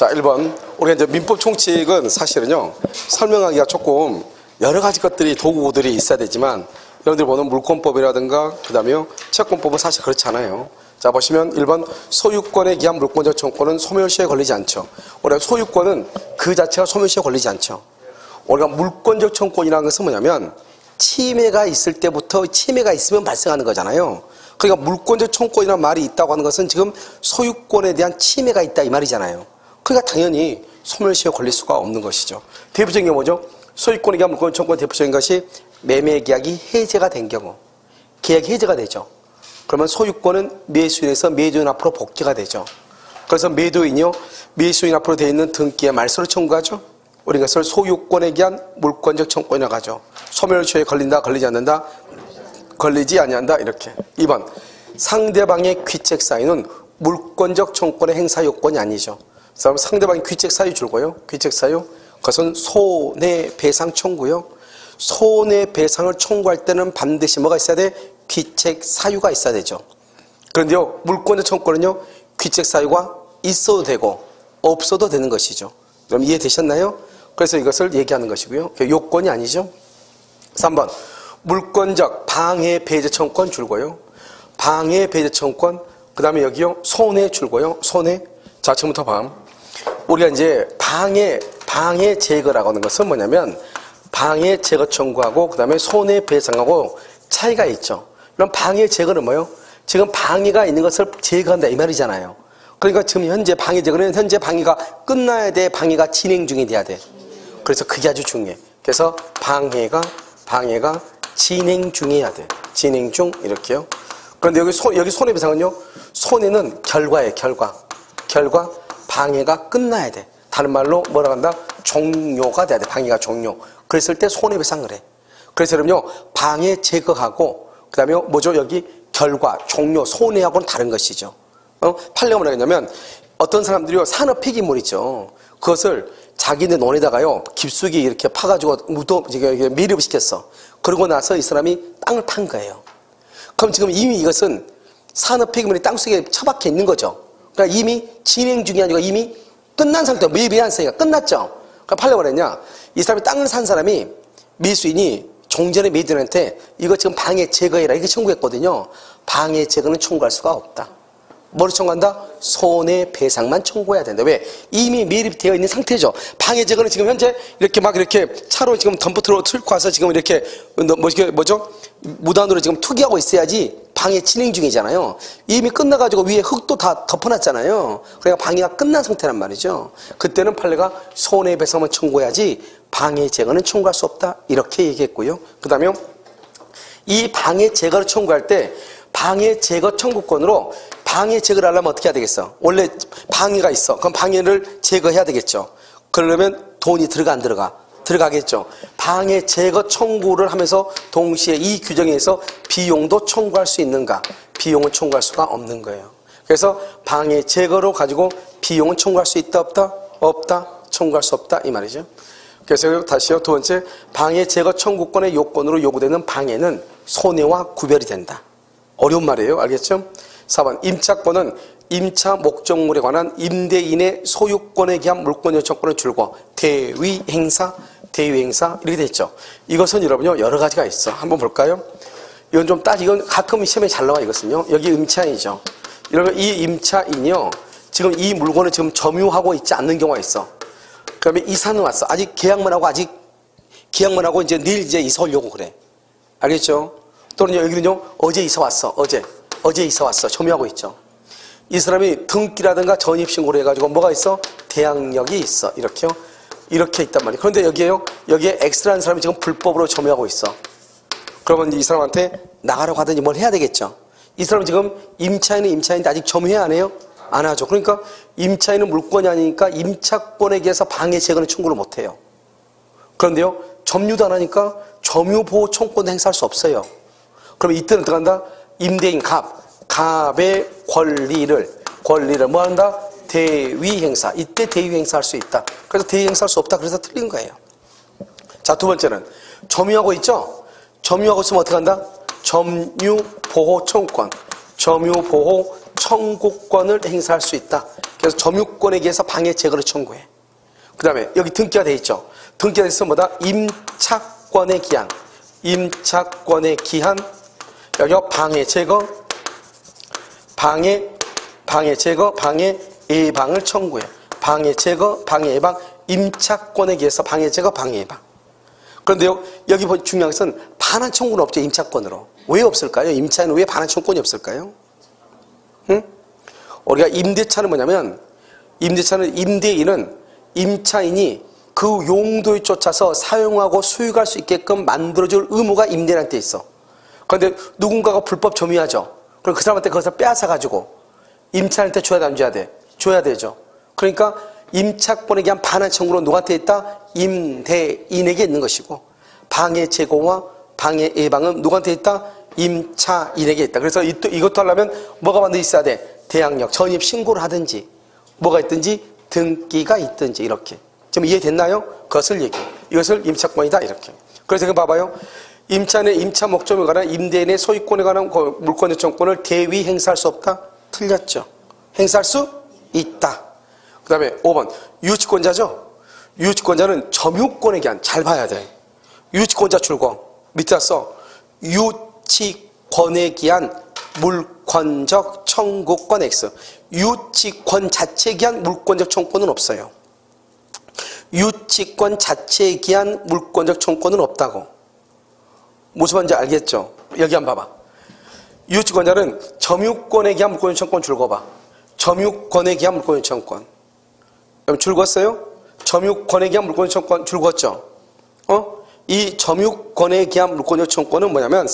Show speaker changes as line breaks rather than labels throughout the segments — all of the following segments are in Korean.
자, 1번. 우리가 이제 민법 총칙은 사실은요, 설명하기가 조금 여러 가지 것들이, 도구들이 있어야 되지만, 여러분들이 보는 물권법이라든가, 그 다음에 채권법은 사실 그렇지 않아요. 자, 보시면 1번. 소유권에 기한 물권적 청구권은 소멸시효에 걸리지 않죠. 우리가 소유권은 그 자체가 소멸시효에 걸리지 않죠. 우리가 물권적 청구권이라는 것은 뭐냐면, 침해가 있을 때부터 침해가 있으면 발생하는 거잖아요. 그러니까 물권적 청구권이라는 말이 있다고 하는 것은 지금 소유권에 대한 침해가 있다 이 말이잖아요. 그러니까 당연히 소멸시효에 걸릴 수가 없는 것이죠. 대표적인 게 뭐죠? 소유권에 기한 물권적 청구권 대표적인 것이 매매 계약이 해제가 된 경우, 계약이 해제가 되죠. 그러면 소유권은 매수인에서 매도인 앞으로 복귀가 되죠. 그래서 매도인이요, 매수인 앞으로 되어 있는 등기의 말소를 청구하죠. 우리 이것을 소유권에 기한 물권적 청구권이라고 하죠. 소멸시효에 걸린다, 걸리지 않는다, 걸리지 아니한다, 이렇게. 2번. 상대방의 귀책 사유는 물권적 청구권의 행사 요건이 아니죠. 그래서 상대방의 귀책 사유 줄고요. 귀책 사유. 그것은 손해배상 청구요. 손해배상을 청구할 때는 반드시 뭐가 있어야 돼? 귀책 사유가 있어야 되죠. 그런데요, 물권적 청구권은요, 귀책 사유가 있어도 되고 없어도 되는 것이죠. 그럼 이해되셨나요? 그래서 이것을 얘기하는 것이고요. 요건이 아니죠. 3번. 물권적 방해 배제 청구권 줄고요. 방해 배제 청구권. 그 다음에 여기요, 손해 줄고요. 손해. 자, 지금부터 봐. 우리가 이제 방해 제거라고 하는 것은 뭐냐면, 방해 제거 청구하고, 그 다음에 손해 배상하고 차이가 있죠. 그럼 방해 제거는 뭐예요? 지금 방해가 있는 것을 제거한다 이 말이잖아요. 그러니까 지금 현재 방해 제거는 현재 방해가 끝나야 돼, 방해가 진행 중이 돼야 돼. 그래서 그게 아주 중요해. 그래서 방해가 진행 중이어야 돼. 진행 중, 이렇게요. 그런데 여기 손해배상은요, 손해는 결과예요, 결과. 방해가 끝나야 돼. 다른 말로 뭐라고 한다? 종료가 돼야 돼. 방해가 종료. 그랬을 때 손해배상을 해. 그래서 여러분요, 방해 제거하고, 그 다음에 뭐죠? 여기 결과, 종료, 손해하고는 다른 것이죠. 판례가 뭐라 했냐면, 어떤 사람들이요, 산업 폐기물이죠. 그것을 자기네 논에다가요, 깊숙이 이렇게 파가지고 밀입을 시켰어. 그러고 나서 이 사람이 땅을 판 거예요. 그럼 지금 이미 이것은 산업 폐기물이 땅속에 처박혀 있는 거죠. 그러니까 이미 진행 중이 아니고 이미 끝난 상태, 밀입이 안 했으니까 끝났죠. 그러니까 판례가 뭐라 했냐. 이 사람이 땅을 산 사람이, 밀수인이 종전의 매도인한테 이거 지금 방해 제거해라 이렇게 청구했거든요. 방해 제거는 청구할 수가 없다. 뭐를 청구한다? 손해배상만 청구해야 된다. 왜? 이미 매립되어 있는 상태죠. 방해 제거는 지금 현재 이렇게 막 이렇게 차로 지금 덤프트로 틀고 와서 지금 이렇게 뭐죠? 무단으로 지금 투기하고 있어야지 방해 진행 중이잖아요. 이미 끝나가지고 위에 흙도 다 덮어놨잖아요. 그러니까 방해가 끝난 상태란 말이죠. 그때는 판례가 손해배상만 청구해야지 방해 제거는 청구할 수 없다. 이렇게 얘기했고요. 그 다음에 이 방해 제거를 청구할 때 방해 제거 청구권으로 방해 제거를 하려면 어떻게 해야 되겠어? 원래 방해가 있어. 그럼 방해를 제거해야 되겠죠. 그러려면 돈이 들어가 안 들어가? 들어가겠죠. 방해 제거 청구를 하면서 동시에 이 규정에 의해서 비용도 청구할 수 있는가? 비용은 청구할 수가 없는 거예요. 그래서 방해 제거로 가지고 비용은 청구할 수 있다 없다? 없다. 청구할 수 없다 이 말이죠. 그래서 다시요. 두 번째, 방해 제거 청구권의 요건으로 요구되는 방해는 손해와 구별이 된다. 어려운 말이에요. 알겠죠? 4번. 임차권은 임차 목적물에 관한 임대인의 소유권에 기한 물권 요청권을 줄고 대위행사 이렇게 돼 있죠. 이것은 여러분요, 여러 가지가 있어. 한번 볼까요? 이건 좀 이건 가끔 시험에 잘 나와 이것은요. 여기 임차인이죠. 이러면 이 임차인이요, 지금 이 물건을 지금 점유하고 있지 않는 경우가 있어. 그러면 이사는 왔어. 아직 계약만 하고 이제 내일 이제 이사 오려고 그래. 알겠죠? 또는 여기는요, 어제 이사 왔어. 어제 이사 왔어. 점유하고 있죠. 이 사람이 등기라든가 전입신고를 해가지고 뭐가 있어? 대항력이 있어. 이렇게요. 이렇게 있단 말이에요. 그런데 여기에 X라는 사람이 지금 불법으로 점유하고 있어. 그러면 이 사람한테 나가라고 하든지 뭘 해야 되겠죠. 이 사람은 지금 임차인인데 아직 점유해 안 해요? 안 하죠. 그러니까 임차인은 물권이 아니니까 임차권에 의해서 방해 제거는 청구를 못 해요. 그런데요, 점유도 안 하니까 점유보호 청구권도 행사할 수 없어요. 그럼 이때는 들어간다? 임대인 갑의 권리를 뭐 한다? 대위행사. 이때 대위행사할 수 있다. 그래서 대위행사할 수 없다. 그래서 틀린 거예요. 자, 두 번째는 점유하고 있죠? 점유하고 있으면 어떻게 한다? 점유보호 청구권. 점유보호 청구권을 행사할 수 있다. 그래서 점유권에 의해서 방해 제거를 청구해. 그 다음에 여기 등기가 돼 있죠. 등기가 돼 있으면 뭐다? 임차권의 기한. 임차권의 기한. 여기 방해 제거, 방해 제거, 방해 예방을 청구해. 방해 제거, 방해 예방, 임차권에 의해서 방해 제거, 방해 예방. 그런데요, 여기 중요한 것은 반환 청구는 없죠, 임차권으로. 왜 없을까요? 임차에는 왜 반환 청구권이 없을까요? 응? 우리가 임대차는 뭐냐면, 임대차는 임대인은 임차인이 그 용도에 쫓아서 사용하고 수익할 수 있게끔 만들어줄 의무가 임대인한테 있어. 그런데 누군가가 불법 점유하죠. 그럼 그 사람한테 그것을 빼앗아가지고 임차인한테 줘야 돼, 안 줘야 돼? 줘야 되죠. 그러니까 임차권에 대한 반환 청구로 누구한테 있다? 임대인에게 있는 것이고, 방해 제거와 방해 예방은 누구한테 있다? 임차인에게 있다. 그래서 이것도 하려면 뭐가 반드시 있어야 돼? 대항력, 전입 신고를 하든지, 뭐가 있든지, 등기가 있든지, 이렇게. 지금 이해됐나요? 그것을 얘기해. 이것을 임차권이다, 이렇게. 그래서 지금 봐봐요. 임차인의 임차 목적에 관한 임대인의 소유권에 관한 물권 요청권을 대위 행사할 수 없다? 틀렸죠. 행사할 수 있다. 그 다음에 5번 유치권자죠. 유치권자는 점유권에 기한. 잘 봐야 돼. 유치권자 출공 밑에 써. 유치권에 기한 물권적 청구권 X. 유치권 자체에 기한 물권적 청구권은 없어요. 유치권 자체에 기한 물권적 청구권은 없다고. 무슨 말인지 알겠죠? 여기 한번 봐봐. 유치권자는 점유권에 기한 물권 요청권 줄거봐. 점유권에 기한 물권 요청권. 그럼 줄궜어요? 점유권에 기한 물권 요청권 줄궜죠? 이 점유권에 기한 물권 요청권은 뭐냐면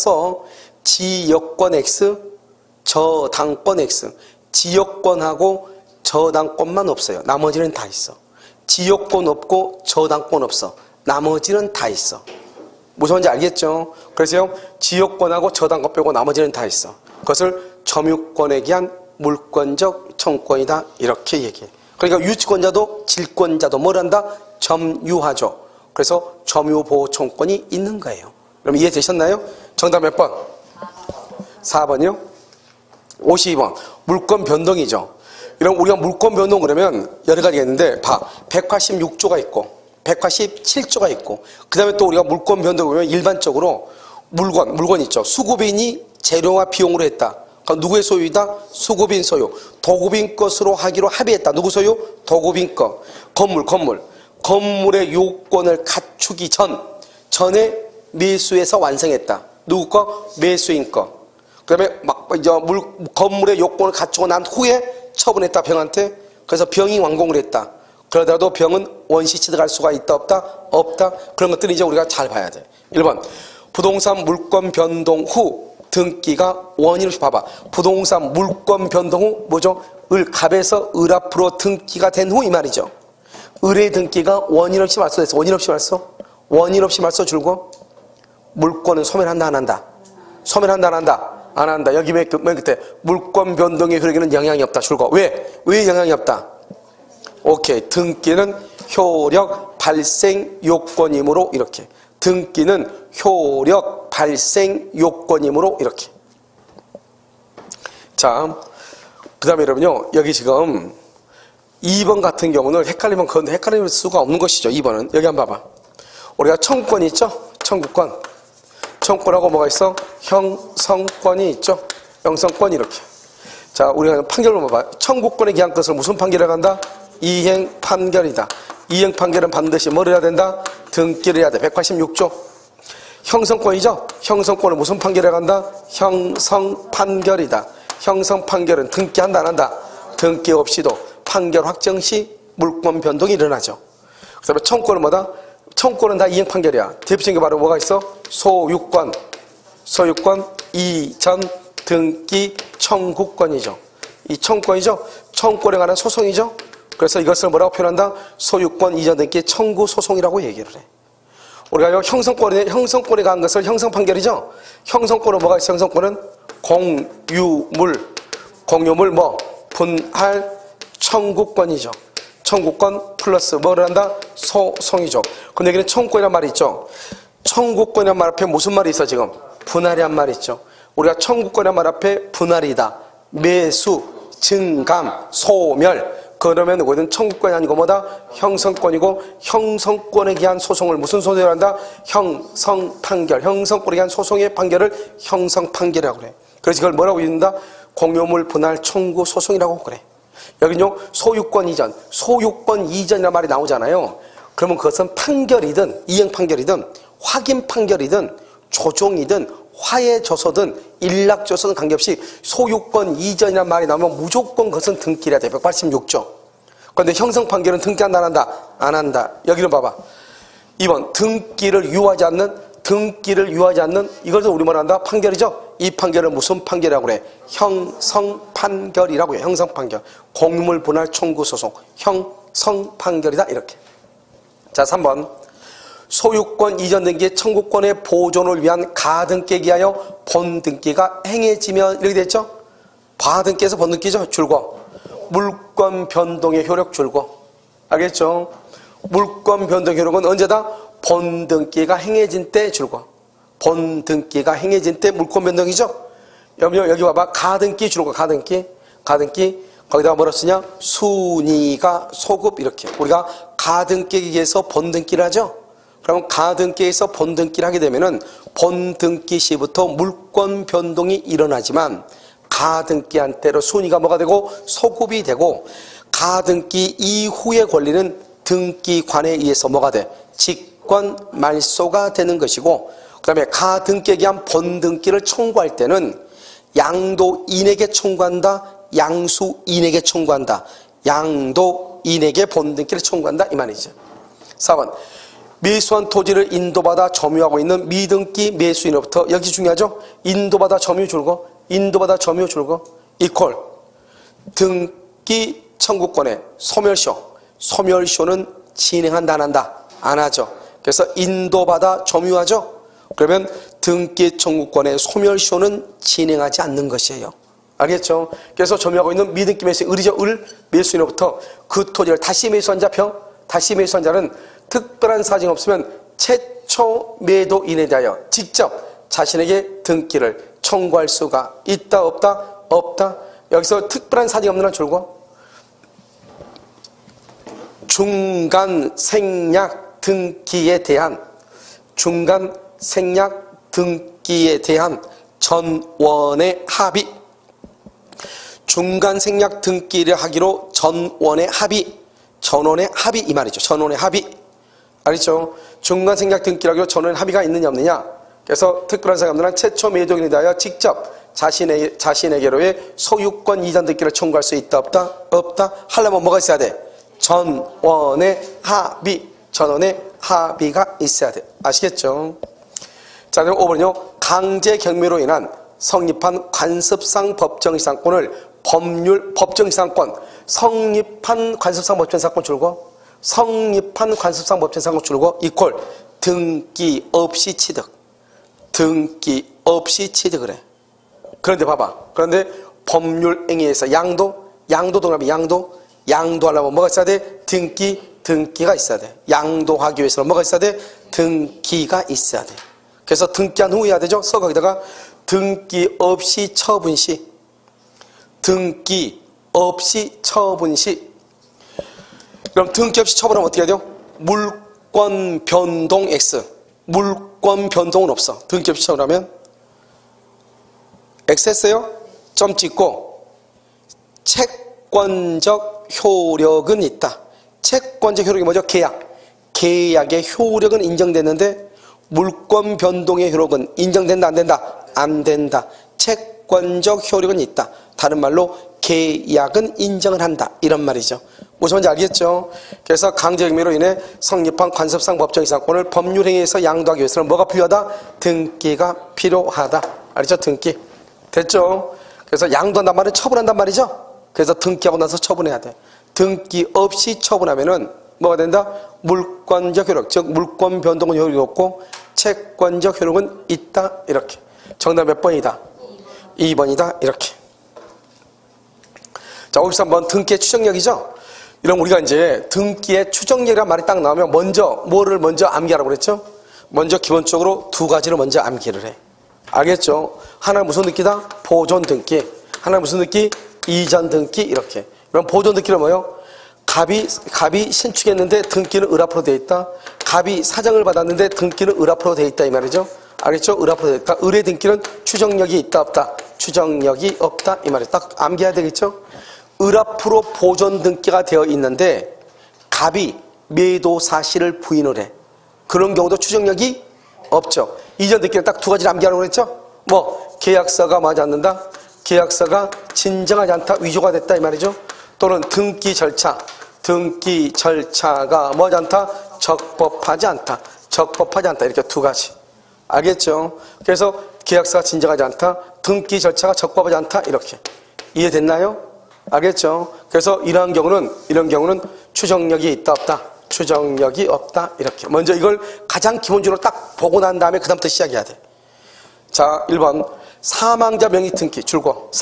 지역권 X, 저당권 X. 지역권하고 저당권만 없어요. 나머지는 다 있어. 지역권 없고 저당권 없어. 나머지는 다 있어. 무슨 말인지 알겠죠? 그래서 지역권하고 저당권 빼고 나머지는 다 있어. 그것을 점유권에 기한 물권적 청구권이다, 이렇게 얘기해. 그러니까 유치권자도 질권자도 뭘 한다? 점유하죠. 그래서 점유보호 청구권이 있는 거예요. 그럼 이해되셨나요? 정답 몇 번? 4번이요? 52번 물권 변동이죠. 이런 우리가 물권 변동 그러면 여러 가지가 있는데 186조가 있고 187조가 있고, 그 다음에 또 우리가 물권 변동을 보면 일반적으로 물건 있죠. 수급인이 재료와 비용으로 했다. 그러니까 누구의 소유이다? 수급인 소유. 도급인 것으로 하기로 합의했다. 누구 소유? 도급인 것. 건물의 요건을 갖추기 전에 매수해서 완성했다. 누구 거? 매수인 거. 그 다음에 건물의 요건을 갖추고 난 후에 처분했다, 병한테. 그래서 병이 완공을 했다. 그러더라도 병은 원시 취득할 수가 있다, 없다? 없다. 그런 것들은 이제 우리가 잘 봐야 돼. 1번 부동산 물권 변동 후 등기가 원인으로. 봐봐. 부동산 물권 변동 후 뭐죠? 갑에서 을 앞으로 등기가 된 후 이 말이죠. 을의 등기가 원인 없이 말소됐어. 원인 없이 말소? 원인 없이 말소 줄고 물권은 소멸한다, 안 한다? 소멸한다, 안 한다? 안 한다. 여기 맨 끝에 물권 변동의 효력에는 영향이 없다 줄고. 왜? 왜 영향이 없다? 오케이. 등기는 효력 발생 요건이므로 이렇게. 등기는 효력 발생 요건이므로 이렇게. 자, 그 다음에 여러분요, 여기 지금 2번 같은 경우는 헷갈리면 그건 헷갈릴 수가 없는 것이죠. 2번은 여기 한번 봐봐. 우리가 청구권이 있죠? 청구권. 청구권하고 뭐가 있어? 형성권이 있죠? 형성권 이렇게. 자, 우리가 판결을 봐봐. 청구권에 기한 것을 무슨 판결을 한다? 이행 판결이다. 이행 판결은 반드시 뭘 해야 된다? 등기를 해야 돼. 186조. 형성권이죠? 형성권을 무슨 판결을 한다? 형성 판결이다. 형성 판결은 등기한다, 안 한다? 등기 없이도 판결 확정 시 물권 변동이 일어나죠. 그 다음에 청구권은 뭐다? 청구권은 다 이행 판결이야. 대표적인 게 바로 뭐가 있어? 소유권, 이전, 등기, 청구권이죠. 이 청구권이죠? 청구권에 관한 소송이죠? 그래서 이것을 뭐라고 표현한다? 소유권, 이전, 등기, 청구, 소송이라고 얘기를 해. 우리가 형성권에 관한 것을 형성 판결이죠? 형성권은 뭐가 있어? 형성권은 공유물 뭐? 분할 청구권이죠. 청구권 플러스 뭐를 한다? 소송이죠. 근데 여기는 청구권이란 말이 있죠. 청구권이란 말 앞에 무슨 말이 있어 지금? 분할이란 말이 있죠. 우리가 청구권이란 말 앞에 분할이다, 매수, 증감, 소멸. 그러면 그것은 청구권이 아니고 뭐다? 형성권이고, 형성권에 기한 소송을 무슨 소송을 한다? 형성판결. 형성권에 기한 소송의 판결을 형성판결이라고 그래. 그래서 이걸 뭐라고 읽는다? 공유물 분할 청구 소송이라고 그래. 여기는요, 소유권 이전, 소유권 이전이라는 말이 나오잖아요. 그러면 그것은 판결이든, 이행 판결이든, 확인 판결이든, 조정이든, 화해 조서든, 일락 조서든 관계없이 소유권 이전이라는 말이 나오면 무조건 그것은 등기해야 돼. 186조. 그런데 형성 판결은 등기한다, 안 한다? 안 한다. 여기는 봐봐. 2번, 등기를 유하지 않는, 이것을 우리 뭐라 한다? 판결이죠? 이 판결을 무슨 판결이라고 그래? 형성판결이라고 해. 형성판결. 공유물 분할 청구 소송. 형성판결이다. 이렇게. 자, 3번. 소유권 이전 등기의 청구권의 보존을 위한 가등기에 기하여 본등기가 행해지면 이렇게 됐죠? 과등기에서 본등기죠? 줄고. 물권 변동의 효력 줄고. 알겠죠? 물권 변동 효력은 언제다? 본등기가 행해진 때 줄고. 본등기가 행해진 때 물권 변동이죠? 여기 봐봐. 가등기 줄고. 가등기. 거기다가 뭐라 쓰냐? 순위가 소급 이렇게. 우리가 가등기에서 본등기를 하죠? 그러면 가등기에서 본등기를 하게 되면은 본등기 시부터 물권 변동이 일어나지만 가등기한 때로 순위가 뭐가 되고 소급이 되고 가등기 이후의 권리는 등기관에 의해서 뭐가 돼? 직권 말소가 되는 것이고 그 다음에 가등기에 기한 본등기를 청구할 때는 양도인에게 청구한다, 양수인에게 청구한다, 양도인에게 본등기를 청구한다 이 말이죠. 4번 매수한 토지를 인도받아 점유하고 있는 미등기 매수인으로부터 여기 중요하죠? 인도받아 점유 줄고 이퀄 등기 청구권의 소멸쇼는 진행한다 안 한다? 안 하죠. 그래서 인도받아 점유하죠? 그러면 등기 청구권의 소멸쇼는 진행하지 않는 것이에요. 알겠죠? 그래서 점유하고 있는 미등기 매수인 매수인으로부터 그 토지를 다시 매수한 자는 특별한 사정이 없으면 최초 매도인에 대하여 직접 자신에게 등기를 청구할 수가 있다 없다? 없다. 여기서 특별한 사정이 없는 한 줄고 중간 생략 등기에 대한 전원의 합의 중간 생략 등기를 하기로 전원의 합의 이 말이죠. 전원의 합의 알겠죠? 중간 생략 등기를 하기로 전원의 합의가 있느냐 없느냐. 그래서 특별한 사정이 없는 한 최초 매도인에 대하여 직접 자신에게로의 소유권 이전 등기를 청구할 수 있다 없다? 없다. 하려면 뭐가 있어야 돼? 전원의 합의가 있어야 돼. 아시겠죠? 자, 그럼 5번은요. 강제 경매로 인한 성립한 관습상 법정이상권을 법정이상권 성립한 관습상 법정이상권 줄고 성립한 관습상 법정이상권 줄고 이퀄 등기 없이 취득을 해. 그런데 봐봐. 그런데 법률행위에서 양도 동남이 양도하려면 뭐가 있어야 돼? 등기가 있어야 돼. 양도하기 위해서는 뭐가 있어야 돼? 등기가 있어야 돼. 그래서 등기한 후 해야 되죠? 거기다가 등기 없이 처분 시 그럼 등기 없이 처분하면 어떻게 해야 돼요? 물권 변동 X 물권 변동은 없어. 등기 없이 처분하면 X 했어요? 점 찍고 채권적 효력은 있다. 채권적 효력이 뭐죠? 계약의 효력은 인정됐는데 물권 변동의 효력은 인정된다 안 된다? 안 된다. 채권적 효력은 있다. 다른 말로 계약은 인정을 한다. 이런 말이죠. 무슨 말인지 알겠죠? 그래서 강제경매로 인해 성립한 관습상 법정이상권을 법률행위에서 양도하기 위해서는 뭐가 필요하다? 등기가 필요하다. 알겠죠? 등기. 됐죠? 그래서 양도한단 말은 처분한단 말이죠? 그래서 등기하고 나서 처분해야 돼. 등기 없이 처분하면은 뭐가 된다? 물권적 효력, 즉 물권 변동은 효력이 없고 채권적 효력은 있다. 이렇게. 정답 몇 번이다? 2번이다. 이렇게. 자, 53번 등기의 추정력이죠? 이런 우리가 이제 등기의 추정력이라는 말이 딱 나오면 뭐를 먼저 암기하라고 그랬죠? 먼저 기본적으로 두 가지를 먼저 암기를 해. 알겠죠? 하나는 무슨 등기다? 보존 등기. 하나는 무슨 등기? 이전 등기 이렇게. 그럼 보존 등기는 뭐예요? 갑이 신축했는데 등기는 을 앞으로 되어 있다. 갑이 사정을 받았는데 등기는 을 앞으로 되어 있다 이 말이죠. 알겠죠? 을 앞으로 되어 있다. 을의 등기는 추정력이 있다 없다. 추정력이 없다 이 말이에요. 딱 암기해야 되겠죠? 을 앞으로 보존 등기가 되어 있는데 갑이 매도 사실을 부인을 해. 그런 경우도 추정력이 없죠. 이전 등기는 딱 두 가지를 암기하라고 그랬죠? 뭐 계약서가 맞지 않는다. 계약서가 진정하지 않다. 위조가 됐다 이 말이죠. 또는 등기 절차가 뭐지 않다? 적법하지 않다. 적법하지 않다. 이렇게 두 가지. 알겠죠? 그래서 계약서가 진정하지 않다. 등기 절차가 적법하지 않다. 이렇게. 이해됐나요? 알겠죠? 그래서 이런 경우는 추정력이 있다 없다. 추정력이 없다. 이렇게. 먼저 이걸 가장 기본적으로 딱 보고 난 다음에 그 다음부터 시작해야 돼. 자, 1번. 사망자 명의 등기 줄거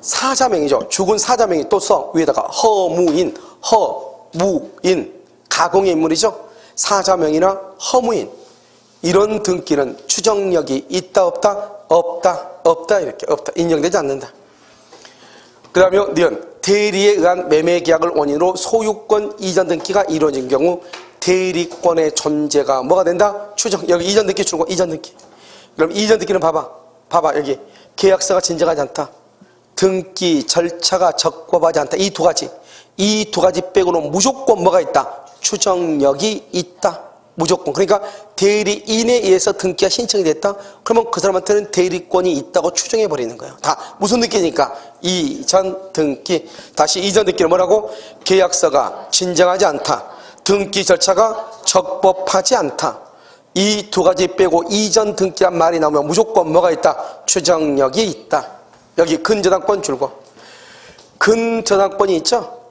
사자명이죠. 죽은 사자명이 또 써 위에다가 허무인 가공의 인물이죠. 사자명이나 허무인 이런 등기는 추정력이 있다 없다 이렇게 없다 인정되지 않는다. 그 다음에 니은 대리에 의한 매매계약을 원인으로 소유권 이전 등기가 이루어진 경우 대리권의 존재가 뭐가 된다? 추정. 여기 이전 등기 줄거 이전 등기. 그럼 이전 등기는 봐봐 여기 계약서가 진정하지 않다. 등기 절차가 적법하지 않다. 이 두 가지 빼고는 무조건 뭐가 있다? 추정력이 있다. 무조건. 그러니까 대리인에 의해서 등기가 신청이 됐다. 그러면 그 사람한테는 대리권이 있다고 추정해 버리는 거예요. 다 무슨 등기니까? 이전 등기. 다시 이전 등기는 뭐라고? 계약서가 진정하지 않다. 등기 절차가 적법하지 않다. 이 두 가지 빼고 이전 등기란 말이 나오면 무조건 뭐가 있다? 추정력이 있다. 여기 근저당권 줄거. 근저당권이 있죠?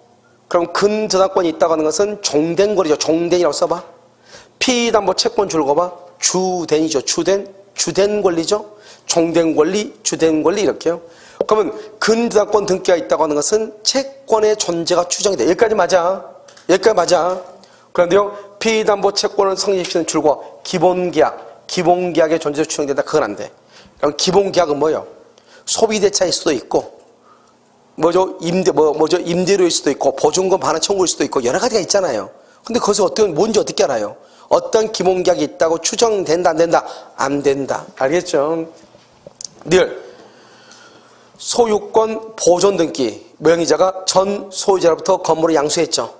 그럼 근저당권이 있다고 하는 것은 종된 권리죠. 종된이라고 써봐. 피담보 채권 줄거 봐. 주된이죠. 주된 권리죠. 종된 권리, 주된 권리 이렇게요. 그러면 근저당권 등기가 있다고 하는 것은 채권의 존재가 추정이 돼. 여기까지 맞아. 그런데요. 피담보 채권을 성립시키는 줄거 기본계약의 존재가 추정된다. 그건 안 돼. 그럼 기본계약은 뭐예요? 소비대차일 수도 있고, 임대료일 수도 있고, 보증금 반환 청구일 수도 있고, 여러 가지가 있잖아요. 근데 거기서 뭔지 어떻게 알아요? 어떤 기본계약이 있다고 추정된다, 안 된다? 안 된다. 알겠죠? 늘, 소유권 보존 등기. 명의자가 전 소유자로부터 건물을 양수했죠.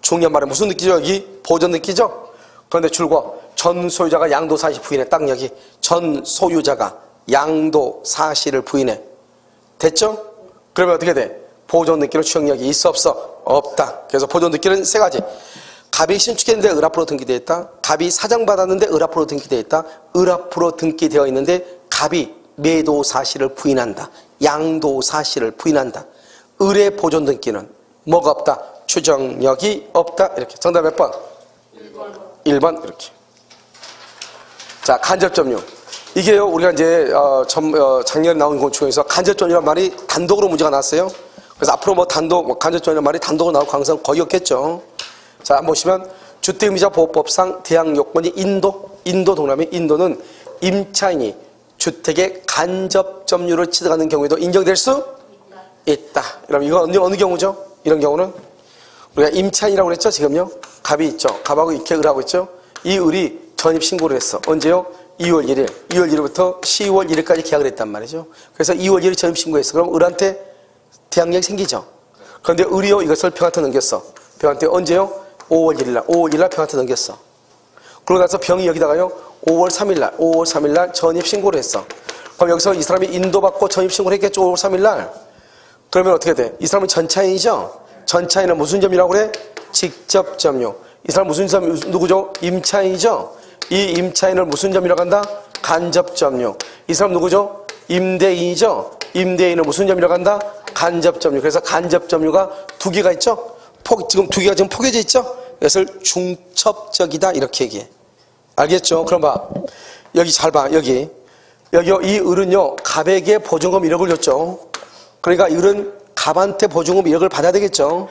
중요한 말은 무슨 등기죠? 여기 보존 등기죠? 그런데 줄거, 전 소유자가 양도 사실 부인해. 딱 여기. 전 소유자가 양도 사실을 부인해. 됐죠? 그러면 어떻게 돼? 보존 등기는 추정력이 있어 없어? 없다. 그래서 보존 등기는 세 가지. 갑이 신축했는데 을 앞으로 등기되어 있다. 갑이 사정받았는데 을 앞으로 등기되어 있다. 을 앞으로 등기되어 있는데 갑이 매도 사실을 부인한다. 양도 사실을 부인한다. 을의 보존 등기는 뭐가 없다? 추정력이 없다. 이렇게. 정답 몇 번? 1번 이렇게. 자, 간접점유. 이게요, 우리가 이제, 작년에 나온 것 중에서 간접점유란 말이 단독으로 문제가 났어요. 그래서 앞으로 간접점유란 말이 단독으로 나올 가능성은 거의 없겠죠. 자, 한번 보시면, 주택임대차 보호법상 대항 요건이 인도 동남아 인도는 임차인이 주택에 간접점유를 취득하는 경우에도 인정될 수 있다. 그럼 이건 어느 경우죠? 이런 경우는? 우리가 임차인이라고 그랬죠, 지금요? 갑이 있죠. 갑하고 이렇게 을하고 있죠. 이 을이 전입신고를 했어. 언제요? 2월 1일부터 10월 1일까지 계약을 했단 말이죠. 그래서 2월 1일 전입신고했어. 그럼 을한테 대항력이 생기죠. 그런데 을이요, 이것을 병한테 넘겼어. 병한테 언제요? 5월 1일날 병한테 넘겼어. 그러고 나서 병이 여기다가요, 5월 3일날 전입신고를 했어. 그럼 여기서 이 사람이 인도받고 전입신고를 했겠죠, 5월 3일날. 그러면 어떻게 돼? 이 사람은 전차인이죠? 전차인은 무슨 점이라고 그래? 직접 점유. 이 사람 무슨 점, 누구죠? 임차인이죠? 이 임차인을 무슨 점이라고 한다? 간접 점유. 이 사람 누구죠? 임대인이죠? 임대인을 무슨 점이라고 한다? 간접 점유. 그래서 간접 점유가 두 개가 있죠? 지금 두 개가 지금 포개져 있죠? 이것을 중첩적이다. 이렇게 얘기해. 알겠죠? 그럼 봐. 여기 잘 봐. 여기 이 을은요, 갑에게 보증금 1억을 줬죠. 그러니까 을은 갑한테 보증금 1억을 받아야 되겠죠.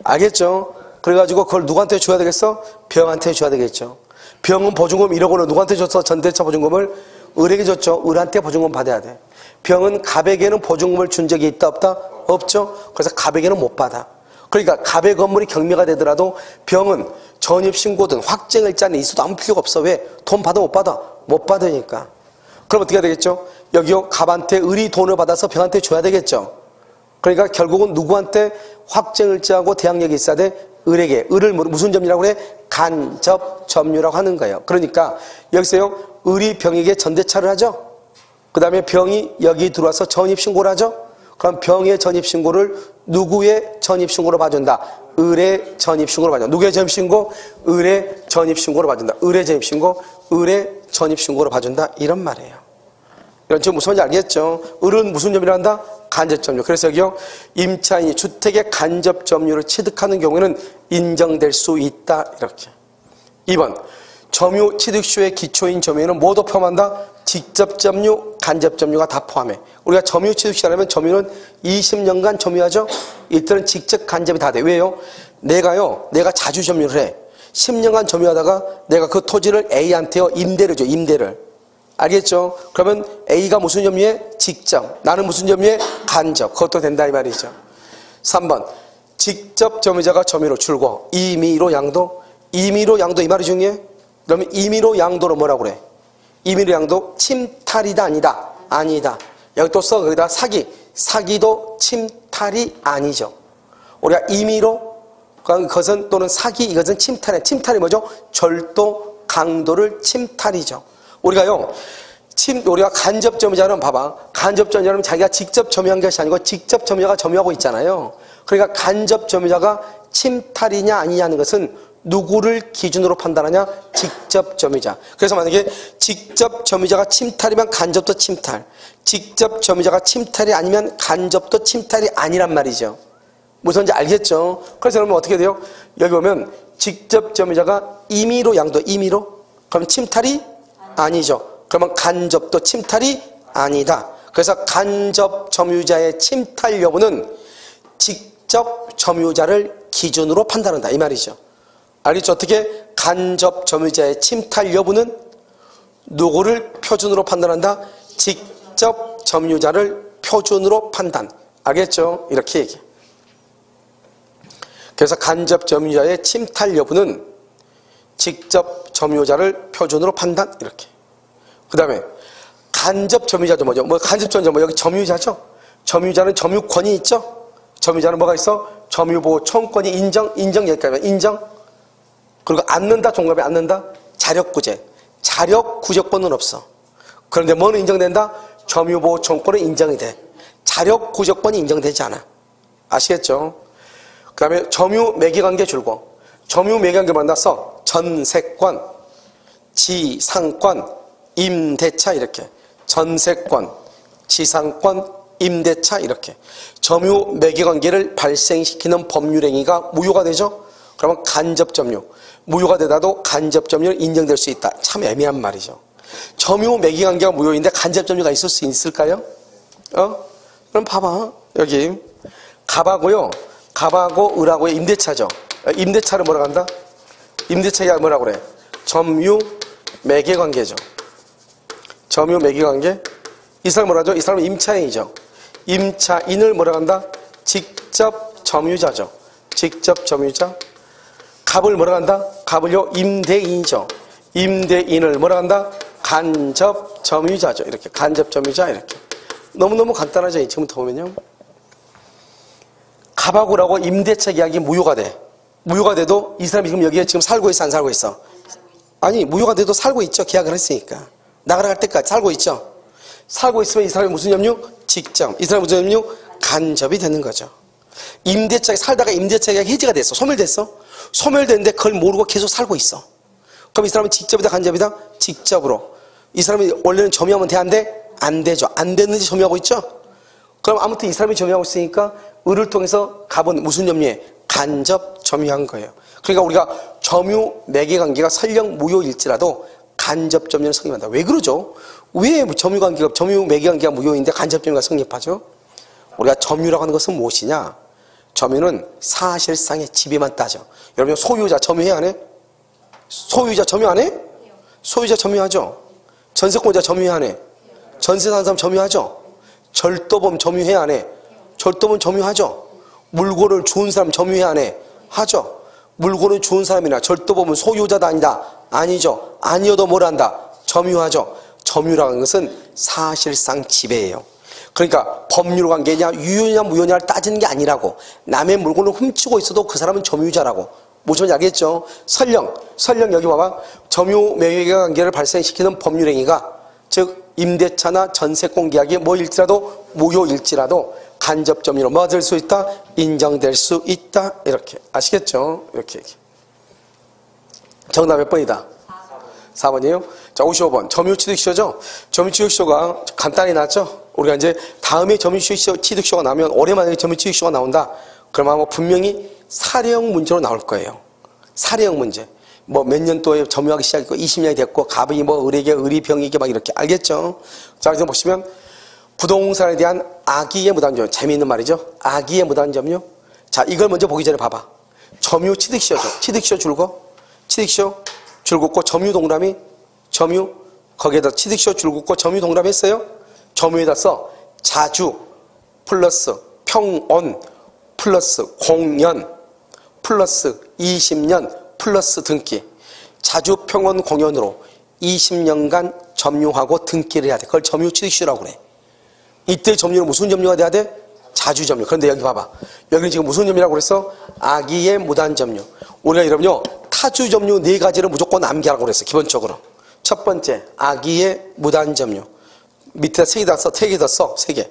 알겠죠? 그래가지고 그걸 누구한테 줘야 되겠어? 병한테 줘야 되겠죠. 병은 보증금 1억원을 누구한테 줬어? 전대차 보증금을 을에게 줬죠. 을한테 보증금 받아야 돼. 병은 갑에게는 보증금을 준 적이 있다 없다? 없죠. 그래서 갑에게는 못 받아. 그러니까 갑의 건물이 경매가 되더라도 병은 전입신고든 확정일자는 있어도 아무 필요가 없어. 왜? 돈 받아 못 받아? 못 받으니까. 그럼 어떻게 해야 되겠죠? 여기요 갑한테 을이 돈을 받아서 병한테 줘야 되겠죠. 그러니까 결국은 누구한테 확정일자하고 대항력이 있어야 돼? 을에게. 을을 무슨 점유라고 그래? 간접 점유라고 하는 거예요. 그러니까 여기서요 을이 병에게 전대차를 하죠. 그 다음에 병이 여기 들어와서 전입신고를 하죠. 그럼 병의 전입신고를 누구의 전입신고로 봐준다? 을의 전입신고로 봐준다. 누구의 전입신고? 을의 전입신고로 봐준다. 을의 전입신고, 을의 전입신고로 봐준다. 이런 말이에요. 이런 지금 무슨 말인지 알겠죠? 을은 무슨 점유를 한다? 간접점유. 그래서 여기요 임차인이 주택의 간접점유를 취득하는 경우에는 인정될 수 있다. 이렇게. 2번 점유 취득시효의 기초인 점유에는 뭐도 포함한다? 직접점유, 간접점유가 다 포함해. 우리가 점유 취득시하려면 점유는 20년간 점유하죠? 이때는 직접 간접이 다 돼. 왜요? 내가 자주 점유를 해. 10년간 점유하다가 내가 그 토지를 A한테요 임대를 줘. 임대를. 알겠죠? 그러면 A가 무슨 점유해? 직접. 나는 무슨 점유해? 간접. 그것도 된다 이 말이죠. 3번 직접 점유자가 점유로 줄고 임의로 양도. 임의로 양도 이 말이 중요해? 그러면 임의로 양도로 뭐라고 그래? 임의로 양도 침탈이다 아니다? 아니다. 여기 또 써. 거기다 사기. 사기도 침탈이 아니죠. 우리가 임의로 그것은 또는 사기 이것은 침탈이야. 침탈이 뭐죠? 절도 강도를 침탈이죠. 우리가요 우리가 간접 점유자는 봐봐. 간접 점유자는 자기가 직접 점유한 것이 아니고 직접 점유자가 점유하고 있잖아요. 그러니까 간접 점유자가 침탈이냐 아니냐 하는 것은 누구를 기준으로 판단하냐? 직접 점유자. 그래서 만약에 직접 점유자가 침탈이면 간접도 침탈. 직접 점유자가 침탈이 아니면 간접도 침탈이 아니란 말이죠. 무슨지 알겠죠? 그래서 여러분 어떻게 돼요? 여기 보면 직접 점유자가 임의로 양도. 임의로? 그럼 침탈이 아니죠. 그러면 간접도 침탈이 아니다. 그래서 간접 점유자의 침탈 여부는 직접 점유자를 기준으로 판단한다 이 말이죠. 알겠죠? 어떻게? 간접 점유자의 침탈 여부는 누구를 표준으로 판단한다? 직접 점유자를 표준으로 판단. 알겠죠? 이렇게 얘기해. 그래서 간접 점유자의 침탈 여부는 직접 점유자를 표준으로 판단. 이렇게. 그 다음에 간접 점유자도 뭐죠? 간접 점유자 여기 점유자죠? 점유자는 점유권이 있죠? 점유자는 뭐가 있어? 점유보호 청구권이 인정 여기까지 인정. 그리고 앉는다, 종갑에 앉는다? 자력구제. 자력구제권은 없어. 그런데 뭐는 인정된다? 점유보호 청구권은 인정이 돼. 자력구제권이 인정되지 않아. 아시겠죠? 그 다음에 점유매개관계 줄고. 점유매개관계 만나서 전세권, 지상권, 임대차 이렇게. 전세권, 지상권, 임대차 이렇게. 점유매개관계를 발생시키는 법률행위가 무효가 되죠? 그러면 간접점유. 무효가 되다도 간접점유는 인정될 수 있다. 참 애매한 말이죠. 점유매개관계가 무효인데 간접점유가 있을 수 있을까요? 그럼 봐봐. 여기 갑하고요. 갑하고 을하고의 임대차죠. 임대차를 뭐라고 한다? 임대차가 뭐라고 그래? 점유매개관계죠. 점유매개관계. 이 사람 뭐라 하죠? 이 사람은 임차인이죠. 임차인을 뭐라고 한다? 직접 점유자죠. 직접 점유자. 갑을 뭐라고 한다? 갑을요 임대인이죠. 임대인을 뭐라고 한다? 간접 점유자죠. 이렇게 간접 점유자 이렇게. 너무너무 간단하죠. 지금부터 보면요. 갑하고 을하고 임대차 계약이 무효가 돼. 무효가 돼도 이 사람이 지금 여기에 지금 살고 있어 안 살고 있어? 아니 무효가 돼도 살고 있죠. 계약을 했으니까. 나가라 갈 때까지 살고 있죠. 살고 있으면 이 사람이 무슨 점유? 직접. 이 사람이 무슨 점유? 간접이 되는 거죠. 임대차 살다가 임대차 계약이 해지가 됐어. 소멸됐어. 소멸됐는데 그걸 모르고 계속 살고 있어. 그럼 이 사람은 직접이다 간접이다? 직접으로. 이 사람이 원래는 점유하면 돼? 안 돼? 안 되죠. 안 됐는지 점유하고 있죠? 그럼 아무튼 이 사람이 점유하고 있으니까 을을 통해서 갑은 무슨 점유해? 간접 점유한 거예요. 그러니까 우리가 점유매개관계가 설령 무효일지라도 간접 점유는 성립한다. 왜 그러죠? 왜 점유매개관계가 무효인데 간접 점유가 성립하죠? 우리가 점유라고 하는 것은 무엇이냐? 점유는 사실상의 지배만 따져. 여러분 소유자 점유해 안 해? 소유자 점유 안 해? 소유자 점유하죠. 전세권자 점유해 안 해? 전세 사는 사람 점유하죠. 절도범 점유해 안 해? 절도범 점유하죠. 물건을 주운 사람 점유해야 안 해? 하죠. 물건을 주운 사람이나 절도범은 소유자도 아니다. 아니죠. 아니어도 뭘 한다? 점유하죠. 점유라는 것은 사실상 지배예요. 그러니까 법률 관계냐 유효냐 무효냐를 따지는 게 아니라고. 남의 물건을 훔치고 있어도 그 사람은 점유자라고. 무슨 말인지 알겠죠? 설령 여기 봐봐. 점유 매매계 관계를 발생시키는 법률행위가 즉 임대차나 전세권 계약이 뭐일지라도 무효일지라도 간접 점유로 뭐 될 수 있다? 인정될 수 있다. 이렇게 아시겠죠? 이렇게 정답 몇 번이다? 4번이에요. 자, 55번. 점유취득시효죠? 점유취득시효가 간단히 나왔죠? 우리가 이제 다음에 점유취득시효가 나오면 오랜만에 점유취득시효가 나온다. 그러면 아마 분명히 사례형 문제로 나올 거예요. 사례형 문제. 뭐 몇 년도에 점유하기 시작했고 20년이 됐고 갑이 뭐 을에게 을이 병에게 막 이렇게 알겠죠? 자, 이제 보시면 부동산에 대한 악의의 무단점유. 재미있는 말이죠? 악의의 무단점유. 자, 이걸 먼저 보기 전에 봐봐. 점유취득시효죠. 취득시효 줄거. 취득시효 줄긋고 점유 동그라미 점유 거기에다 취득시효 줄긋고 점유 동그라미 했어요. 점유에다 써 자주 플러스 평온 플러스 공연 플러스 20년 플러스 등기. 자주 평온 공연으로 20년간 점유하고 등기를 해야 돼. 그걸 점유취득시효라고 그래. 이때 점유는 무슨 점유가 돼야 돼? 자주 점유. 그런데 여기 봐봐. 여기는 지금 무슨 점유라고 그랬어? 악의의 무단 점유. 우리가 이러면요 타주 점유 4가지를 무조건 암기하라고 그랬어. 기본적으로. 첫 번째, 악의의 무단 점유. 밑에 3개 다 써. 3개 더 써. 3개.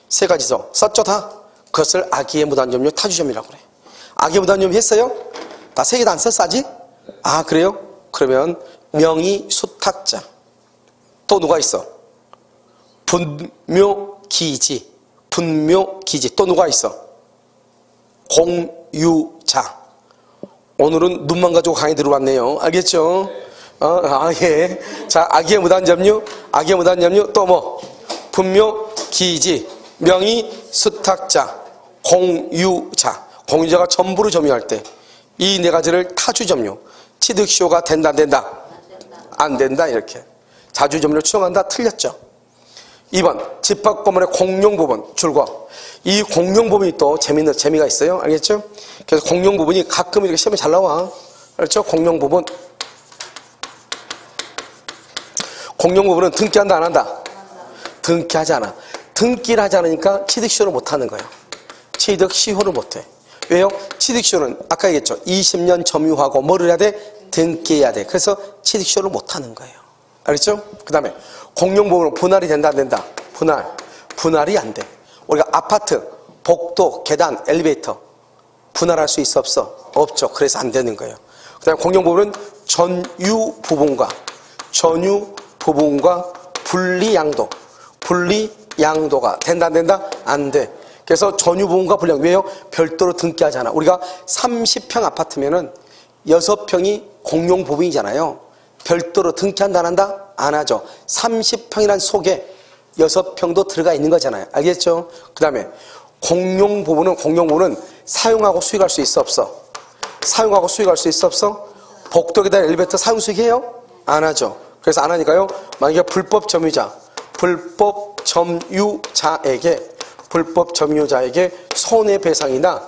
3가지 써. 썼죠 다? 그것을 악의의 무단 점유, 타주 점유라고 그래. 악의의 무단 점유 했어요? 다 3개 다 안 썼어 아직? 아 그래요? 그러면 명의 수탁자. 또 누가 있어? 분묘기지. 분묘기지. 또 누가 있어? 공유자. 오늘은 눈만 가지고 강의 들어왔네요. 알겠죠? 예. 자, 악의의 무단 점유, 악의의 무단 점유, 또 뭐? 분묘, 기지, 명의, 수탁자, 공유자. 공유자가 전부를 점유할 때, 이 4가지를 타주 점유. 취득시효가 된다, 안 된다? 안 된다, 이렇게. 자주 점유를 추정한다, 틀렸죠? 2번, 집합건물의 공용 부분, 줄거. 이 공용 부분이 또 재미가 있어요. 알겠죠? 그래서 공용 부분이 가끔 이렇게 시험에 잘 나와. 그렇죠? 공용 부분. 공용 부분은 등기한다, 안 한다? 등기하지 않아. 등기를 하지 않으니까 취득시효를 못 하는 거예요. 취득시효를 못 해. 왜요? 취득시효는 아까 얘기했죠. 20년 점유하고 뭐를 해야 돼? 등기해야 돼. 그래서 취득시효를 못 하는 거예요. 알겠죠? 그 다음에 공용 부분은 분할이 된다, 안 된다? 분할이 안 돼. 우리가 아파트, 복도, 계단, 엘리베이터 분할할 수 있어 없어? 없죠. 그래서 안 되는 거예요. 그 다음에 공용 부분은 전유 부분과 분리양도가 된다, 안 된다? 안 돼. 그래서 전유 부분과 분리양도. 왜요? 별도로 등기하잖아. 우리가 30평 아파트면은 6평이 공용 부분이잖아요. 별도로 등기한다, 안 한다? 안 하죠. 30평이란 속에 6평도 들어가 있는 거잖아요. 알겠죠? 그 다음에 공용 부분은 사용하고 수익할 수 있어 없어? 사용하고 수익할 수 있어 없어? 복도, 계단, 엘리베이터 사용 수익해요? 안 하죠. 그래서 안 하니까요. 만약에 불법 점유자에게 손해배상이나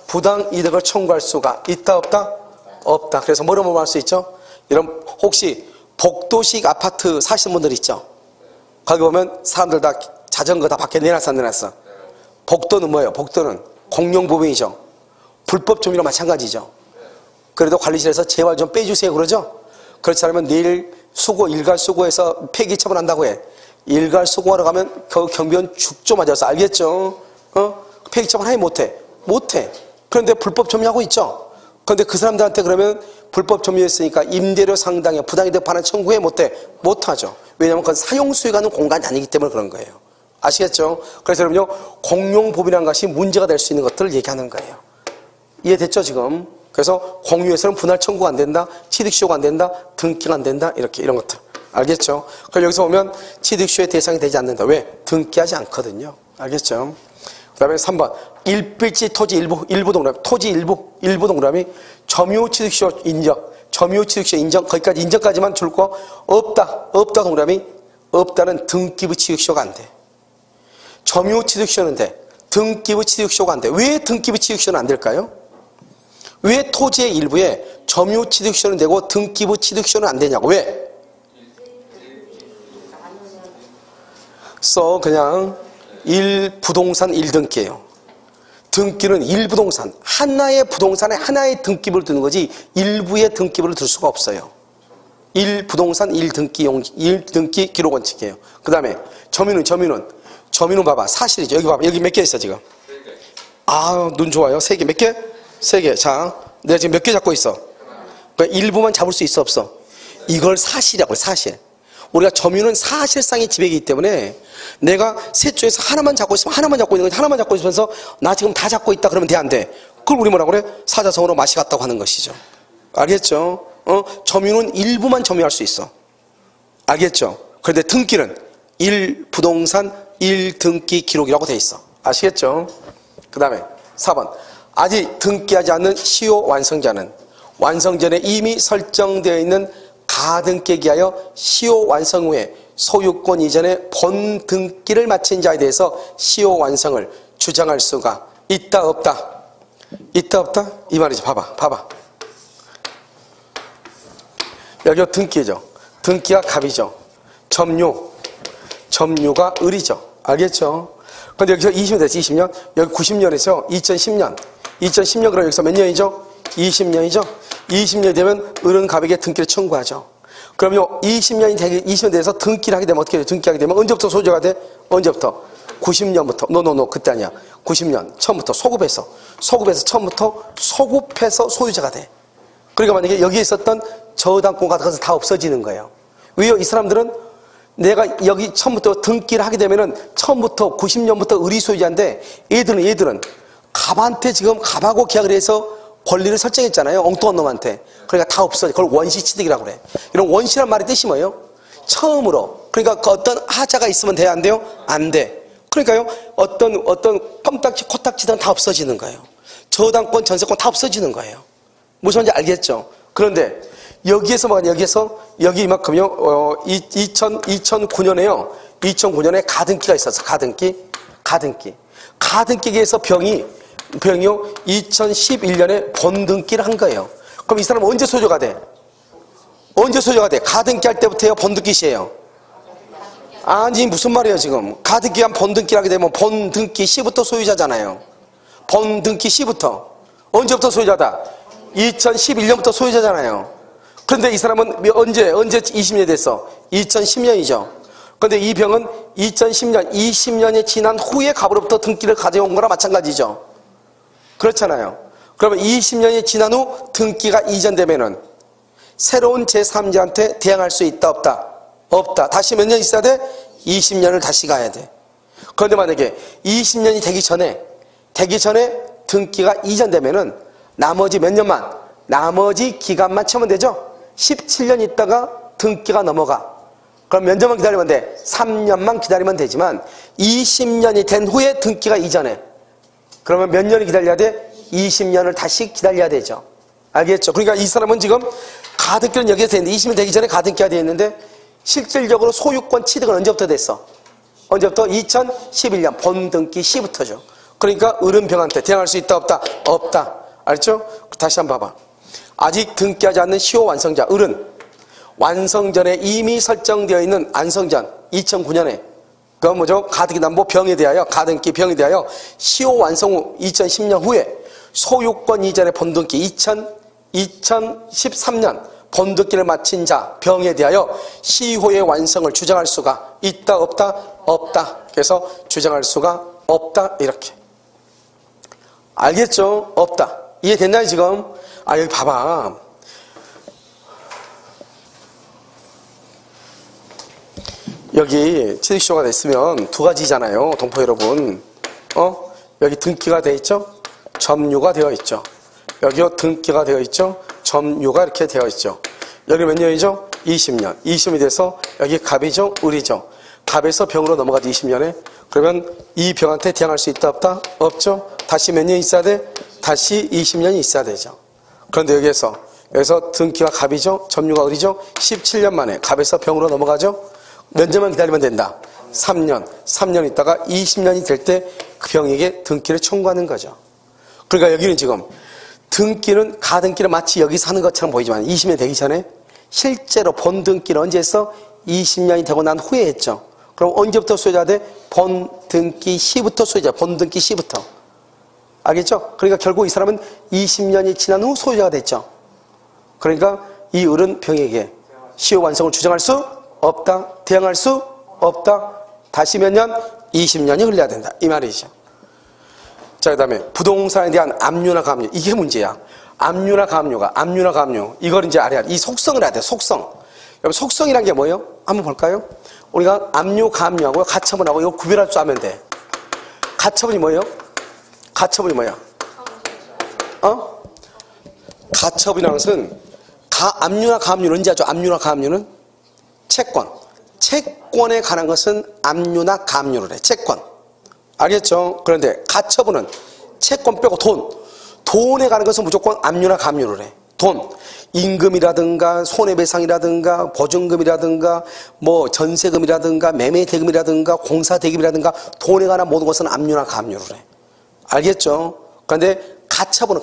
부당 이득을 청구할 수가 있다 없다? 없다. 그래서 뭐로 할 수 있죠? 이런 혹시 복도식 아파트 사시는 분들 있죠? 거기 보면 사람들 다 자전거 다 밖에 내놨어, 안 내놨어? 복도는 뭐예요? 복도는 공용 부분이죠. 불법 점유랑 마찬가지죠. 그래도 관리실에서 제발 좀 빼주세요 그러죠? 그렇지 않으면 내일 일괄수고해서 폐기 처분한다고 해. 일괄수고하러 가면 경비원 죽죠 맞아서. 알겠죠? 폐기 처분하지 못해. 그런데 불법 점유하고 있죠? 그런데 그 사람들한테 그러면 불법 점유했으니까 임대료 상당의 부당이득 반환 청구해 못하죠. 왜냐하면 그건 사용 수익하는 공간이 아니기 때문에 그런 거예요. 아시겠죠? 그래서 여러분요, 공용 법이라는 것이 문제가 될 수 있는 것들을 얘기하는 거예요. 이해됐죠 지금? 그래서 공유에서는 분할 청구가 안 된다, 취득시효가 안 된다, 등기가 안 된다, 이런 것들. 알겠죠? 그럼 여기서 보면 취득시효의 대상이 되지 않는다. 왜? 등기하지 않거든요. 알겠죠? 그 다음에 3번. 일필지 토지 일부 동그라미. 토지 일부 동그라미. 점유취득시효 인정. 거기까지 인정까지만 줄 거 없다 동그라미. 없다는 등기부 취득시효가 안 돼. 점유 취득시효는 돼. 등기부 취득시효가 안 돼. 왜 등기부 취득시효는 안 될까요? 왜 토지의 일부에 점유 취득시효는 되고 등기부 취득시효는 안 되냐고. 왜? 그냥 1부동산 1등기예요. 등기는 1부동산, 하나의 부동산에 하나의 등기부를 두는 거지 일부의 등기부를 둘 수가 없어요. 1부동산 1등기 기록 원칙이에요. 그 다음에 점유는 봐봐. 사실이죠. 여기 봐봐. 여기 몇 개 있어 지금? 아, 눈 좋아요. 3개. 몇 개? 3개. 자, 내가 지금 몇 개 잡고 있어? 그러니까 일부만 잡을 수 있어 없어? 이걸 사실이라고. 사실. 우리가 점유는 사실상의 지배이기 때문에 내가 셋 중에서 하나만 잡고 있으면 하나만 잡고 있는 거지. 하나만 잡고 있으면서 나 지금 다 잡고 있다 그러면 돼 안 돼? 그걸 우리 뭐라고 그래? 사자성어로 맛이 같다고 하는 것이죠. 알겠죠? 점유는 일부만 점유할 수 있어. 알겠죠? 그런데 등기는 1부동산 1등기 기록이라고 돼 있어. 아시겠죠? 그 다음에 4번. 아직 등기하지 않는 시효 완성자는 완성 전에 이미 설정되어 있는 가등기에 기하여 시효 완성 후에 소유권 이전에 본등기를 마친 자에 대해서 시효 완성을 주장할 수가 있다 없다? 있다 없다? 이 말이죠. 봐봐. 여기가 등기죠. 등기가 갑이죠. 점유가 을이죠. 알겠죠? 근데 여기서 20년 됐지. 20년. 여기 90년에서 2010년 그럼 여기서 몇 년이죠? 20년이죠. 20년이 되면 을은 갑에게 등기를 청구하죠. 그럼요, 20년 돼서 등기를 하게 되면 어떻게 돼요? 등기하게 되면 언제부터 소유자가 돼? 언제부터? 90년부터. 그때 아니야. 90년 처음부터 소급해서 처음부터 소급해서 소유자가 돼. 그러니까 만약에 여기에 있었던 저당권 같은 것은 다 없어지는 거예요. 왜요? 이 사람들은 내가 여기 처음부터 등기를 하게 되면은 처음부터 90년부터 을이 소유자인데 얘들은 갑한테 지금 갑하고 계약을 해서 권리를 설정했잖아요. 엉뚱한 놈한테. 그러니까 다 없어져. 그걸 원시취득이라고 그래. 이런 원시란 말의 뜻이 뭐예요? 처음으로. 그러니까 그 어떤 하자가 있으면 돼야 안 돼요? 안 돼. 그러니까요. 어떤 껌딱지, 코딱지들은 다 없어지는 거예요. 저당권, 전세권 다 없어지는 거예요. 무슨 말인지 알겠죠? 그런데 여기 이만큼요. 2009년에 가등기가 있었어. 가등기에서 병이요 2011년에 본등기를 한 거예요. 그럼 이 사람은 언제 소유자가 돼? 가등기 할 때부터요? 본등기 시에요? 아니 무슨 말이에요 지금? 가등기한 본등기를 하게 되면 본등기 시부터 소유자잖아요. 본등기 시부터 언제부터 소유자다? 2011년부터 소유자잖아요. 그런데 이 사람은 언제 20년이 됐어? 2010년이죠. 그런데 이 병은 2010년이 지난 후에 갑으로부터 등기를 가져온 거나 마찬가지죠. 그렇잖아요. 그러면 20년이 지난 후 등기가 이전되면은 새로운 제3자한테 대항할 수 있다 없다? 없다. 다시 몇 년 있어야 돼? 20년을 다시 가야 돼. 그런데 만약에 20년이 되기 전에 등기가 이전되면은 나머지 몇 년만, 나머지 기간만 채우면 되죠? 17년 있다가 등기가 넘어가. 그럼 몇 년만 기다리면 돼? 3년만 기다리면 되지만 20년이 된 후에 등기가 이전해. 그러면 몇 년을 기다려야 돼? 20년을 다시 기다려야 되죠. 알겠죠? 그러니까 이 사람은 지금 가등기는 여기에서 됐는데 20년 되기 전에 가등기가 되어 있는데 실질적으로 소유권 취득은 언제부터 됐어? 언제부터? 2011년 본등기 시부터죠. 그러니까 을은병한테 대항할 수 있다 없다? 없다. 알죠? 다시 한번 봐봐. 아직 등기하지 않는 시효 완성자 을은 완성 전에 이미 설정되어 있는 안성전 2009년에 그건 뭐죠? 가등기 남보 병에 대하여 가등기 병에 대하여 시효 완성 후 2010년 후에 소유권 이전의 본등기 2013년 본등기를 마친 자 병에 대하여 시효의 완성을 주장할 수가 있다 없다? 없다. 그래서 주장할 수가 없다 이렇게. 알겠죠? 없다. 이해됐나요 지금? 여기 봐봐. 여기 취득시효가 됐으면 두 가지잖아요. 동포 여러분. 여기 등기가 되어 있죠? 점유가 되어 있죠. 여기요 등기가 되어 있죠? 점유가 이렇게 되어 있죠. 여기 몇 년이죠? 20년. 20년이 돼서 여기 갑이죠? 을이죠. 갑에서 병으로 넘어가도 20년에 그러면 이 병한테 대항할 수 있다 없다? 없죠. 다시 몇 년 있어야 돼? 다시 20년이 있어야 되죠. 그런데 여기서 등기가 갑이죠? 점유가 을이죠? 17년 만에 갑에서 병으로 넘어가죠? 몇 년만 기다리면 된다. 3년. 3년 있다가 20년이 될 때 그 병에게 등기를 청구하는 거죠. 그러니까 여기는 지금 등기는 가등기는 마치 여기서 하는 것처럼 보이지만 20년 되기 전에 실제로 본 등기는 언제 했어? 20년이 되고 난 후에 했죠. 그럼 언제부터 소유자가 돼? 본 등기 시부터 소유자. 본 등기 시부터. 알겠죠? 그러니까 결국 이 사람은 20년이 지난 후 소유자가 됐죠. 그러니까 이 을은 병에게 시효 완성을 주장할 수 없다. 대항할 수 없다. 다시 몇 년? 20년이 흘러야 된다. 이 말이죠. 자, 그 다음에 부동산에 대한 압류나 감류. 이게 문제야. 압류나 감류. 이걸 이제 알아야 돼. 이 속성을 알아야 돼. 속성. 여러분, 속성이란 게 뭐예요? 한번 볼까요? 우리가 압류, 감류하고 가처분하고 이거 구별할 줄 알면 돼. 가처분이 뭐예요? 가처분이 뭐야? 가처분이라는 것은 압류나 감류는 언제 하죠? 압류나 감류는 채권. 채권에 관한 것은 압류나 감류를 해. 채권. 알겠죠? 그런데 가처분은 채권 빼고 돈에 관한 것은 무조건 압류나 감류를 해. 돈. 임금이라든가 손해배상이라든가 보증금이라든가 뭐 전세금이라든가 매매대금이라든가 공사대금이라든가 돈에 관한 모든 것은 압류나 감류를 해. 알겠죠? 그런데 가처분은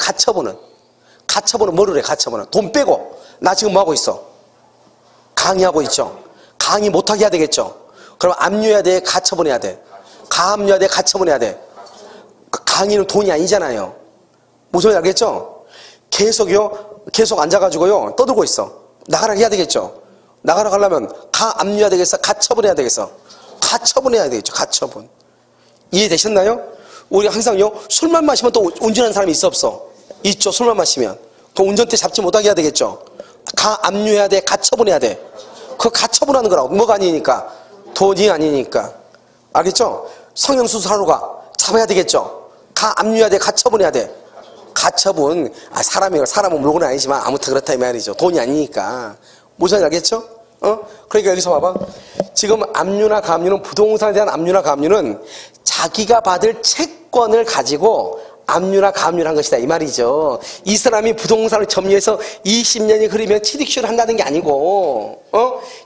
뭐를 해? 가처분은 돈 빼고 나 지금 뭐 하고 있어? 강의하고 있죠. 강의 못하게 해야 되겠죠. 그럼 압류해야 돼? 가처분해야 돼? 가압류해야 돼? 가처분해야 돼? 강의는 돈이 아니잖아요. 무슨 말인지 알겠죠? 계속 앉아가지고요 떠들고 있어. 나가라 해야 되겠죠. 나가라 가려면 가압류해야 되겠어? 가처분해야 되겠어? 가처분해야 되겠죠. 가처분. 이해되셨나요? 우리 항상요 술만 마시면 또 운전하는 사람이 있어 없어? 있죠. 술만 마시면 그 운전대 잡지 못하게 해야 되겠죠. 가압류해야 돼? 가처분해야 돼? 그 가처분하는 거라고. 뭐가 아니니까? 돈이 아니니까. 알겠죠? 성형수술 하러 가. 잡아야 되겠죠? 가압류해야 돼? 가처분해야 돼? 가처분. 사람은 물건은 아니지만 아무튼 그렇다 이 말이죠. 돈이 아니니까. 무슨 말인지 알겠죠? 그러니까 여기서 봐봐. 지금 압류나 감류는 부동산에 대한 압류나 감류는 자기가 받을 채권을 가지고 압류나 감류를 한 것이다 이 말이죠. 이 사람이 부동산을 점유해서 20년이 흐르면 취득시효를 한다는 게 아니고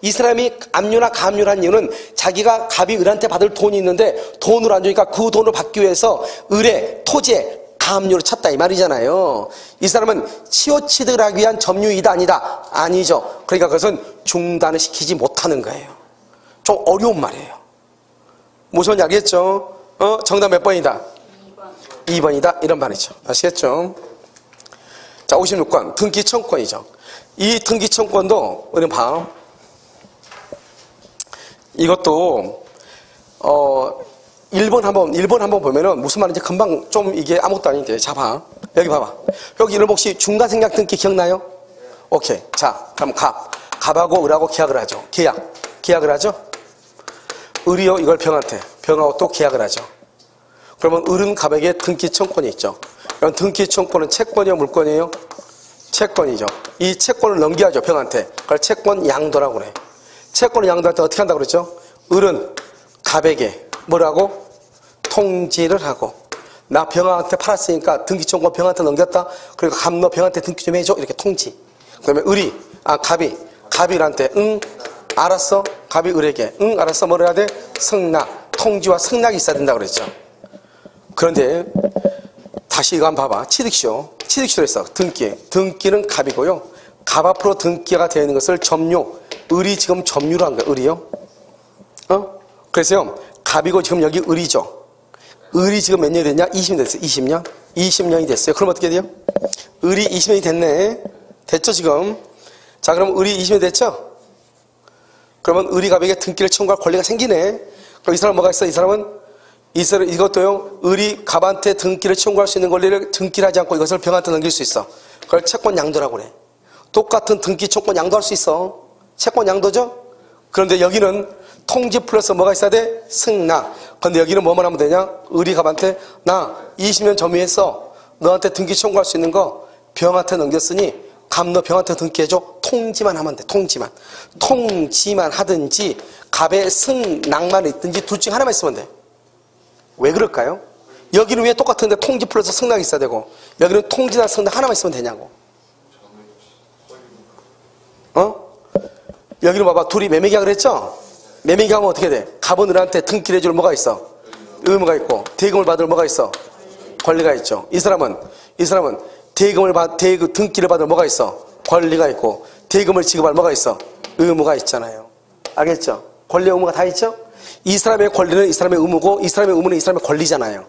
이 사람이 압류나 감류를 한 이유는 자기가 갑이 을한테 받을 돈이 있는데 돈을 안 주니까 그 돈을 받기 위해서 을의 토지에 가압류를 쳤다 이 말이잖아요. 이 사람은 시효 취득을 하기 위한 점유이다 아니다? 아니죠. 그러니까 그것은 중단을 시키지 못하는 거예요. 좀 어려운 말이에요. 무슨 말인지 알겠죠? 정답 몇 번이다? 2번이다 이런 말이죠. 아시겠죠? 자, 56번 등기청권이죠. 이 등기청권도 우리 봐. 이것도 1번 한번 보면은 무슨 말인지 금방 좀 이게 아무것도 아닌데. 자, 봐. 여기 봐봐. 여기 이런 혹시 중간생략 등기 기억나요? 오케이. 자, 그럼 갑하고 을하고 계약을 하죠. 계약을 하죠. 을이요 이걸 병하고 또 계약을 하죠. 그러면 을은 갑에게 등기청권이 있죠. 그럼 등기청권은 채권이요 물권이에요? 채권이죠. 이 채권을 넘겨야죠 병한테. 그걸 채권 양도라고 그래. 채권을 양도할 때 어떻게 한다고 그랬죠? 을은 갑에게 뭐라고? 통지를 하고 나 병한테 팔았으니까 등기청권 병한테 넘겼다. 그리고 갑 너 병한테 등기 좀 해줘 이렇게 통지. 그러면 갑이 을한테 응 알았어. 갑이 을에게 응 알았어 뭐를 해야 돼? 승낙. 통지와 승낙이 있어야 된다고 그랬죠. 그런데 다시 이거 한번 봐봐. 취득시효 했어. 등기는 갑이고요. 갑 앞으로 등기가 되어 있는 것을 점유. 을이 지금 점유를 한 거야. 을이요. 그래서요. 갑이고 지금 여기 을이죠. 을이 지금 몇 년이 됐냐? 20년 됐어요. 20년? 20년이 됐어요. 그럼 어떻게 돼요? 을이 20년이 됐네. 됐죠 지금? 자, 그럼 을이 20년 됐죠? 그러면 을이 갑에게 등기를 청구할 권리가 생기네. 그럼 이 사람 뭐가 있어? 이 사람은 이것도요, 을이 갑한테 등기를 청구할 수 있는 권리를 등기를 하지 않고 이것을 병한테 넘길 수 있어. 그걸 채권 양도라고 그래. 똑같은 등기 청권 양도할 수 있어. 채권 양도죠? 그런데 여기는 통지 플러스 뭐가 있어야 돼? 승낙. 그런데 여기는 뭐만 하면 되냐? 을이 갑한테 나 20년 점유했어. 너한테 등기 청구할 수 있는 거 병한테 넘겼으니 갑 너 병한테 등기해줘. 통지만 하면 돼. 통지만 하든지 갑의 승낙만 있든지 둘 중 하나만 있으면 돼. 왜 그럴까요? 여기는 왜 똑같은데 통지 플러스 승낙이 있어야 되고 여기는 통지나 승낙 하나만 있으면 되냐고. 여기는 봐봐. 둘이 매매계약을 했죠? 매매기 하면 어떻게 돼? 갑은을한테 등기를 해줄 뭐가 있어? 의무가 있고, 대금을 받을 뭐가 있어? 권리가 있죠. 이 사람은 등기를 받을 뭐가 있어? 권리가 있고, 대금을 지급할 뭐가 있어? 의무가 있잖아요. 알겠죠? 권리 의무가 다 있죠? 이 사람의 권리는 이 사람의 의무고, 이 사람의 의무는 이 사람의 권리잖아요.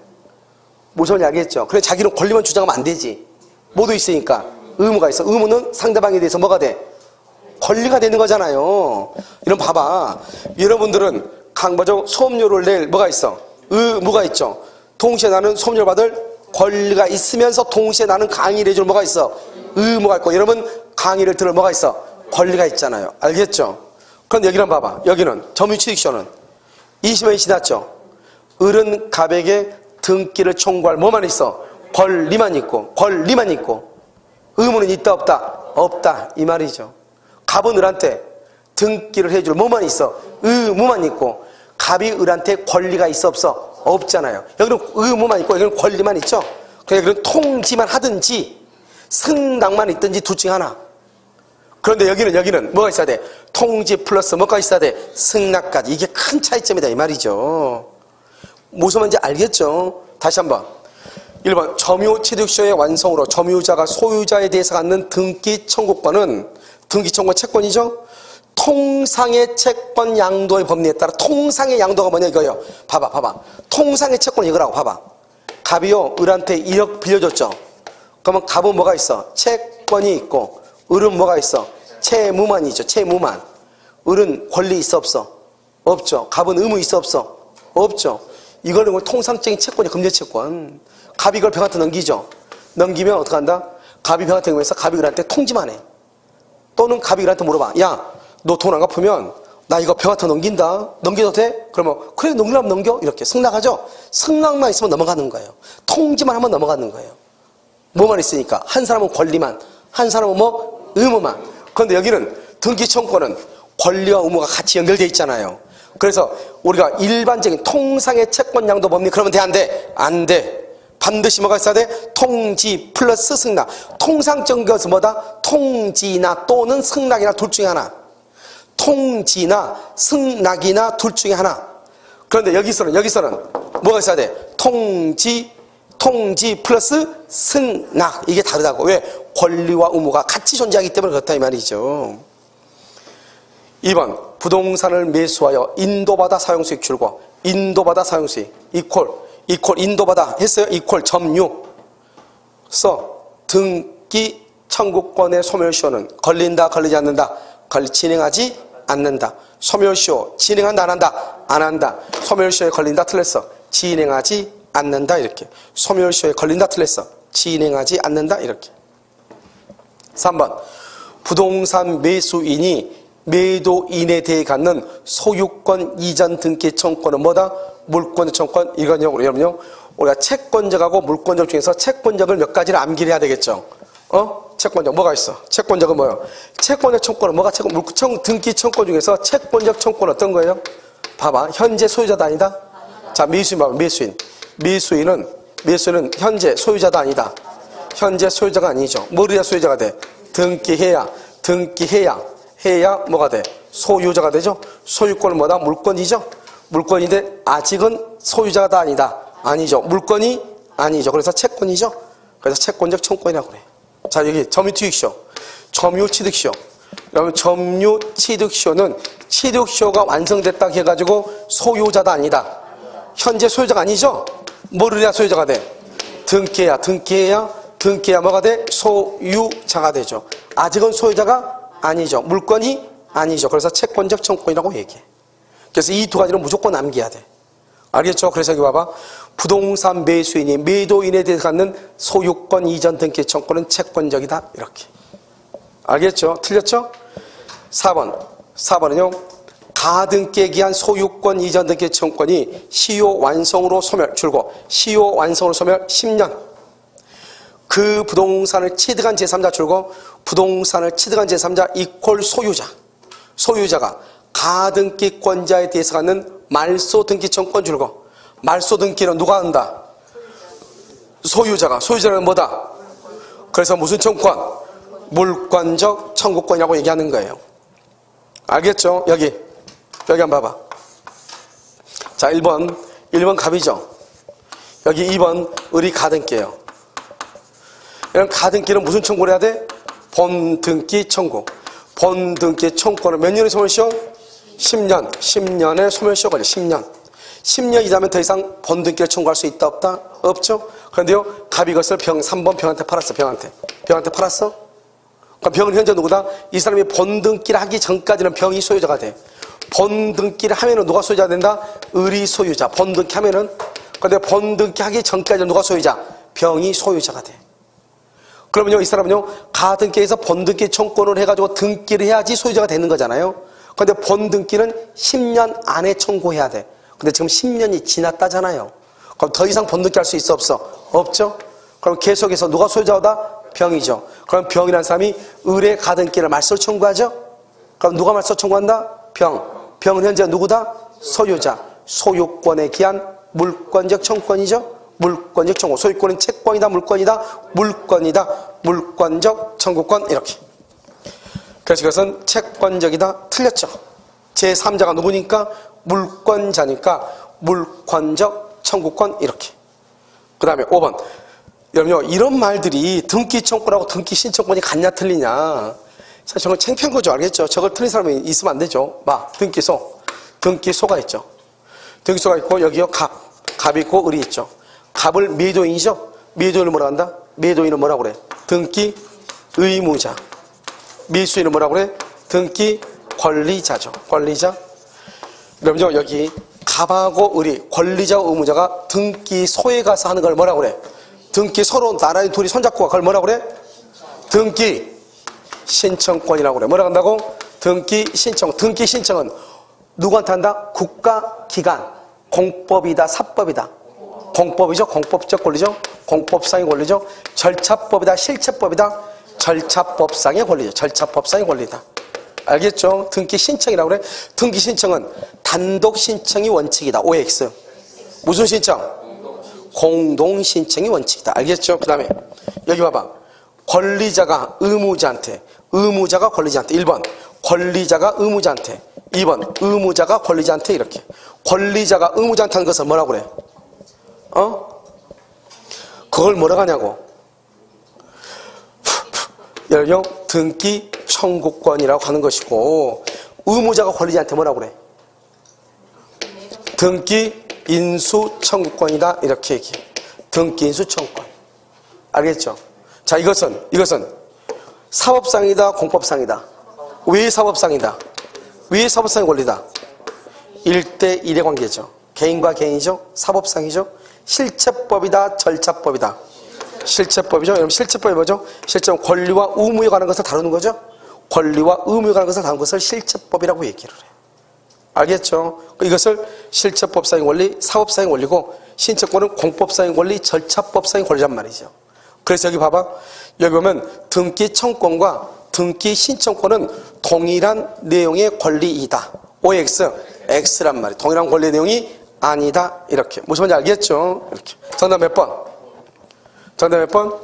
무슨 말인지 알겠죠? 그래, 자기는 권리만 주장하면 안 되지. 모두 있으니까. 의무가 있어. 의무는 상대방에 대해서 뭐가 돼? 권리가 되는 거잖아요. 이런 봐봐. 여러분들은 강바적 수업료를 낼 뭐가 있어? 의무가 있죠. 동시에 나는 수업료를 받을 권리가 있으면서 동시에 나는 강의를 해줄 뭐가 있어? 의무가 있고, 여러분 강의를 들을 뭐가 있어? 권리가 있잖아요. 알겠죠? 그럼 여기는 봐봐. 여기는 점유취득시효는 20년이 지났죠. 을은 갑에게 등기를 청구할 뭐만 있어? 권리만 있고, 의무는 있다 없다? 없다 이 말이죠. 갑은 을한테 등기를 해줄 뭐만 있어? 의무만 있고, 갑이 을한테 권리가 있어 없어? 없잖아요. 여기는 의무만 있고 여기는 권리만 있죠. 그러니까 여기는 통지만 하든지 승낙만 있든지 둘 중 하나. 그런데 여기는 뭐가 있어야 돼? 통지 플러스 뭐가 있어야 돼? 승낙까지. 이게 큰 차이점이다 이 말이죠. 무슨 말인지 알겠죠? 다시 한번. 1번 점유취득시효의 완성으로 점유자가 소유자에 대해서 갖는 등기 청구권은, 등기 청구 채권이죠. 통상의 채권 양도의 법리에 따라, 통상의 양도가 뭐냐 이거예요. 봐봐. 통상의 채권 이거라고 봐봐. 갑이요 을한테 1억 빌려줬죠. 그러면 갑은 뭐가 있어? 채권이 있고, 을은 뭐가 있어? 채무만이죠. 채무만. 을은 권리 있어 없어? 없죠. 갑은 의무 있어 없어? 없죠. 이걸 통상적인 채권이 금전채권. 갑이 이걸 병한테 넘기죠. 넘기면 어떻게 한다? 갑이 병한테 넘기면서 갑이 을한테 통지만 해. 또는 갑이 을한테 물어봐. 야, 너 돈 안 갚으면 나 이거 병한테 넘긴다. 넘겨도 돼? 그러면 그래, 넘기려면 넘겨. 이렇게 승낙하죠. 승낙만 있으면 넘어가는 거예요. 통지만 하면 넘어가는 거예요. 뭐만 있으니까. 한 사람은 권리만, 한 사람은 뭐 의무만. 그런데 여기는 등기 청구권은 권리와 의무가 같이 연결되어 있잖아요. 그래서 우리가 일반적인 통상의 채권 양도 법리 그러면 돼 안 돼? 안 돼. 반드시 뭐가 있어야 돼? 통지 플러스 승낙. 통상적인 것은 뭐다? 통지나 또는 승낙이나 둘 중에 하나. 통지나 승낙이나 둘 중에 하나. 그런데 여기서는 뭐가 있어야 돼? 통지 플러스 승낙. 이게 다르다고. 왜? 권리와 의무가 같이 존재하기 때문에 그렇다 이 말이죠. 2번 부동산을 매수하여 인도받아 사용수익 줄고, 인도받아 사용수익 이퀄 인도받아 했어요. 이퀄 점유 써 등기 청구권의 소멸시효는 걸린다 걸리지 않는다? 진행하지 않는다. 소멸시효 진행한다 안 한다? 안 한다. 소멸시효에 걸린다 틀렸어. 진행하지 않는다 이렇게. 소멸시효에 걸린다 틀렸어. 진행하지 않는다 이렇게. 3번 부동산 매수인이 매도인에 대해 갖는 소유권 이전 등기 청구권은 뭐다? 물권적 청구권. 이건요 여러분요, 우리가 채권적하고 물권적 중에서 채권적을 몇 가지를 암기를 해야 되겠죠. 채권적 뭐가 있어? 채권적은 뭐예요? 채권적 청구권은 뭐가 등기 청구권 중에서 채권적 청구권은 어떤 거예요? 봐봐. 현재 소유자다 아니다? 자, 매수인 봐봐. 매수인은 현재 소유자다 아니다? 현재 소유자가 아니죠. 뭐를 해야 소유자가 돼? 등기해야 뭐가 돼? 소유자가 되죠. 소유권은 뭐다? 물권이죠. 물권인데 아직은 소유자가 다 아니다? 아니죠. 물권이 아니죠. 그래서 채권이죠. 그래서 채권적 청구권이라고 그래. 자, 여기 점유취득시효, 점유취득시효. 그러면 점유취득시효는 취득시효가 완성됐다 해가지고 소유자다 아니다? 현재 소유자가 아니죠. 뭐를 해야 소유자가 돼? 등기해야 뭐가 돼? 소유자가 되죠. 아직은 소유자가 아니죠. 물권이 아니죠. 그래서 채권적 청구권이라고 얘기해. 그래서 이 두 가지는 무조건 남겨야 돼. 알겠죠? 그래서 여기 봐봐. 부동산 매수인이 매도인에 대해서 갖는 소유권 이전 등기 청구권은 채권적이다. 이렇게. 알겠죠? 틀렸죠? 4번은요. 가등기에 기한 소유권 이전 등기 청구권이 시효 완성으로 소멸 줄고, 시효 완성으로 소멸 10년. 그 부동산을 취득한 제3자 줄고, 부동산을 취득한 제3자 이퀄 소유자. 소유자가 가등기권자에 대해서 갖는 말소 등기 청구권 줄고, 말소 등기는 누가 한다? 소유자는 뭐다? 그래서 무슨 청구권? 물권적 청구권이라고 얘기하는 거예요. 알겠죠? 여기 여기 한번 봐봐. 자, 1번 갑이죠. 여기 2번 을이 가등기예요. 이런 가등기는 무슨 청구를 해야 돼? 본등기 청구. 본등기 청구는 몇 년의 소멸시효? 10년. 10년의 소멸시효 걸려. 10년. 10년이 지나면 더 이상 본등기를 청구할 수 있다 없다? 없죠. 그런데요, 갑이 이것을 3번 병한테 팔았어. 병한테 팔았어? 그럼 병은 현재 누구다? 이 사람이 본등기를 하기 전까지는 병이 소유자가 돼. 본등기를 하면은 누가 소유자가 된다? 을이 소유자. 본등기 하면은. 근데 본등기 하기 전까지는 누가 소유자? 병이 소유자가 돼. 그러면요, 이 사람은요, 가등기에서 본등기 청구를 해가지고 등기를 해야지 소유자가 되는 거잖아요. 근데 본등기는 10년 안에 청구해야 돼. 근데 지금 10년이 지났다잖아요. 그럼 더 이상 본등기 할 수 있어 없어? 없죠? 그럼 계속해서 누가 소유자다? 병이죠. 그럼 병이라는 사람이 을의 가등기를 말소 청구하죠? 그럼 누가 말소 청구한다? 병. 병은 현재 누구다? 소유자. 소유권에 기한 물권적 청구권이죠? 물권적 청구. 소유권은 채권이다, 물권이다? 물권이다. 물권적 청구권. 이렇게. 그래서 이것은 채권적이다. 틀렸죠. 제3자가 누구니까? 물권자니까 물권적 청구권. 이렇게. 그 다음에 5번. 여러분요, 이런 말들이 등기 청구라고 등기 신청권이 같냐 틀리냐. 사실 저건 창피한 거죠. 알겠죠? 저걸 틀린 사람이 있으면 안 되죠. 등기소가 있죠. 등기소가 있고 여기요 갑이 있고 을이 있죠. 갑을 미도인이죠. 미도인을 뭐라 한다? 미도인은 뭐라고 그래? 등기 의무자. 미수인은 뭐라고 그래? 등기 권리자죠. 권리자. 그럼요, 여기 갑하고 을이 권리자와 의무자가 등기소에 가서 하는 걸 뭐라고 그래? 등기 서로 나란히 둘이 손잡고 그걸 뭐라고 그래? 등기 신청권이라고 그래. 뭐라고 한다고? 등기 신청. 등기 신청은 누구한테 한다? 국가기관. 공법이다, 사법이다. 공법이죠. 공법적 권리죠. 공법상의 권리죠. 절차법이다, 실체법이다. 절차법상의 권리죠. 절차법상의 권리다. 알겠죠? 등기 신청이라고 그래. 등기 신청은 단독 신청이 원칙이다. OX. 무슨 신청? 공동 신청이 원칙이다. 알겠죠? 그 다음에 여기 봐봐. 권리자가 의무자한테, 의무자가 권리자한테. 1번 권리자가 의무자한테, 2번 의무자가 권리자한테. 이렇게. 권리자가 의무자한테 하는 것을 뭐라고 그래? 그걸 뭐라고 하냐고. 여러분, 등기 청구권이라고 하는 것이고, 의무자가 권리자한테 뭐라고 그래? 등기 인수 청구권이다. 이렇게 얘기해. 등기 인수 청구권. 알겠죠? 자, 이것은 사법상이다, 공법상이다. 왜 사법상이다? 왜 사법상의 권리다? 1대1의 관계죠. 개인과 개인이죠. 사법상이죠. 실체법이다, 절차법이다. 실체법이죠. 여러분, 실체법이 뭐죠? 실제는 권리와 의무에 관한 것을 다루는 거죠. 권리와 의무에 관한 것을 다루는 것을 실체법이라고 얘기를 해. 알겠죠? 이것을 실체법상의 권리, 사법상의 권리고, 신청권은 공법상의 권리, 절차법상의 권리란 말이죠. 그래서 여기 봐봐. 여기 보면 등기 청구권과 등기 신청권은 동일한 내용의 권리이다. OX, X란 말이에요. 동일한 권리의 내용이 아니다. 이렇게. 무슨 말인지 알겠죠? 이렇게. 정답 몇 번? 정답 몇 번?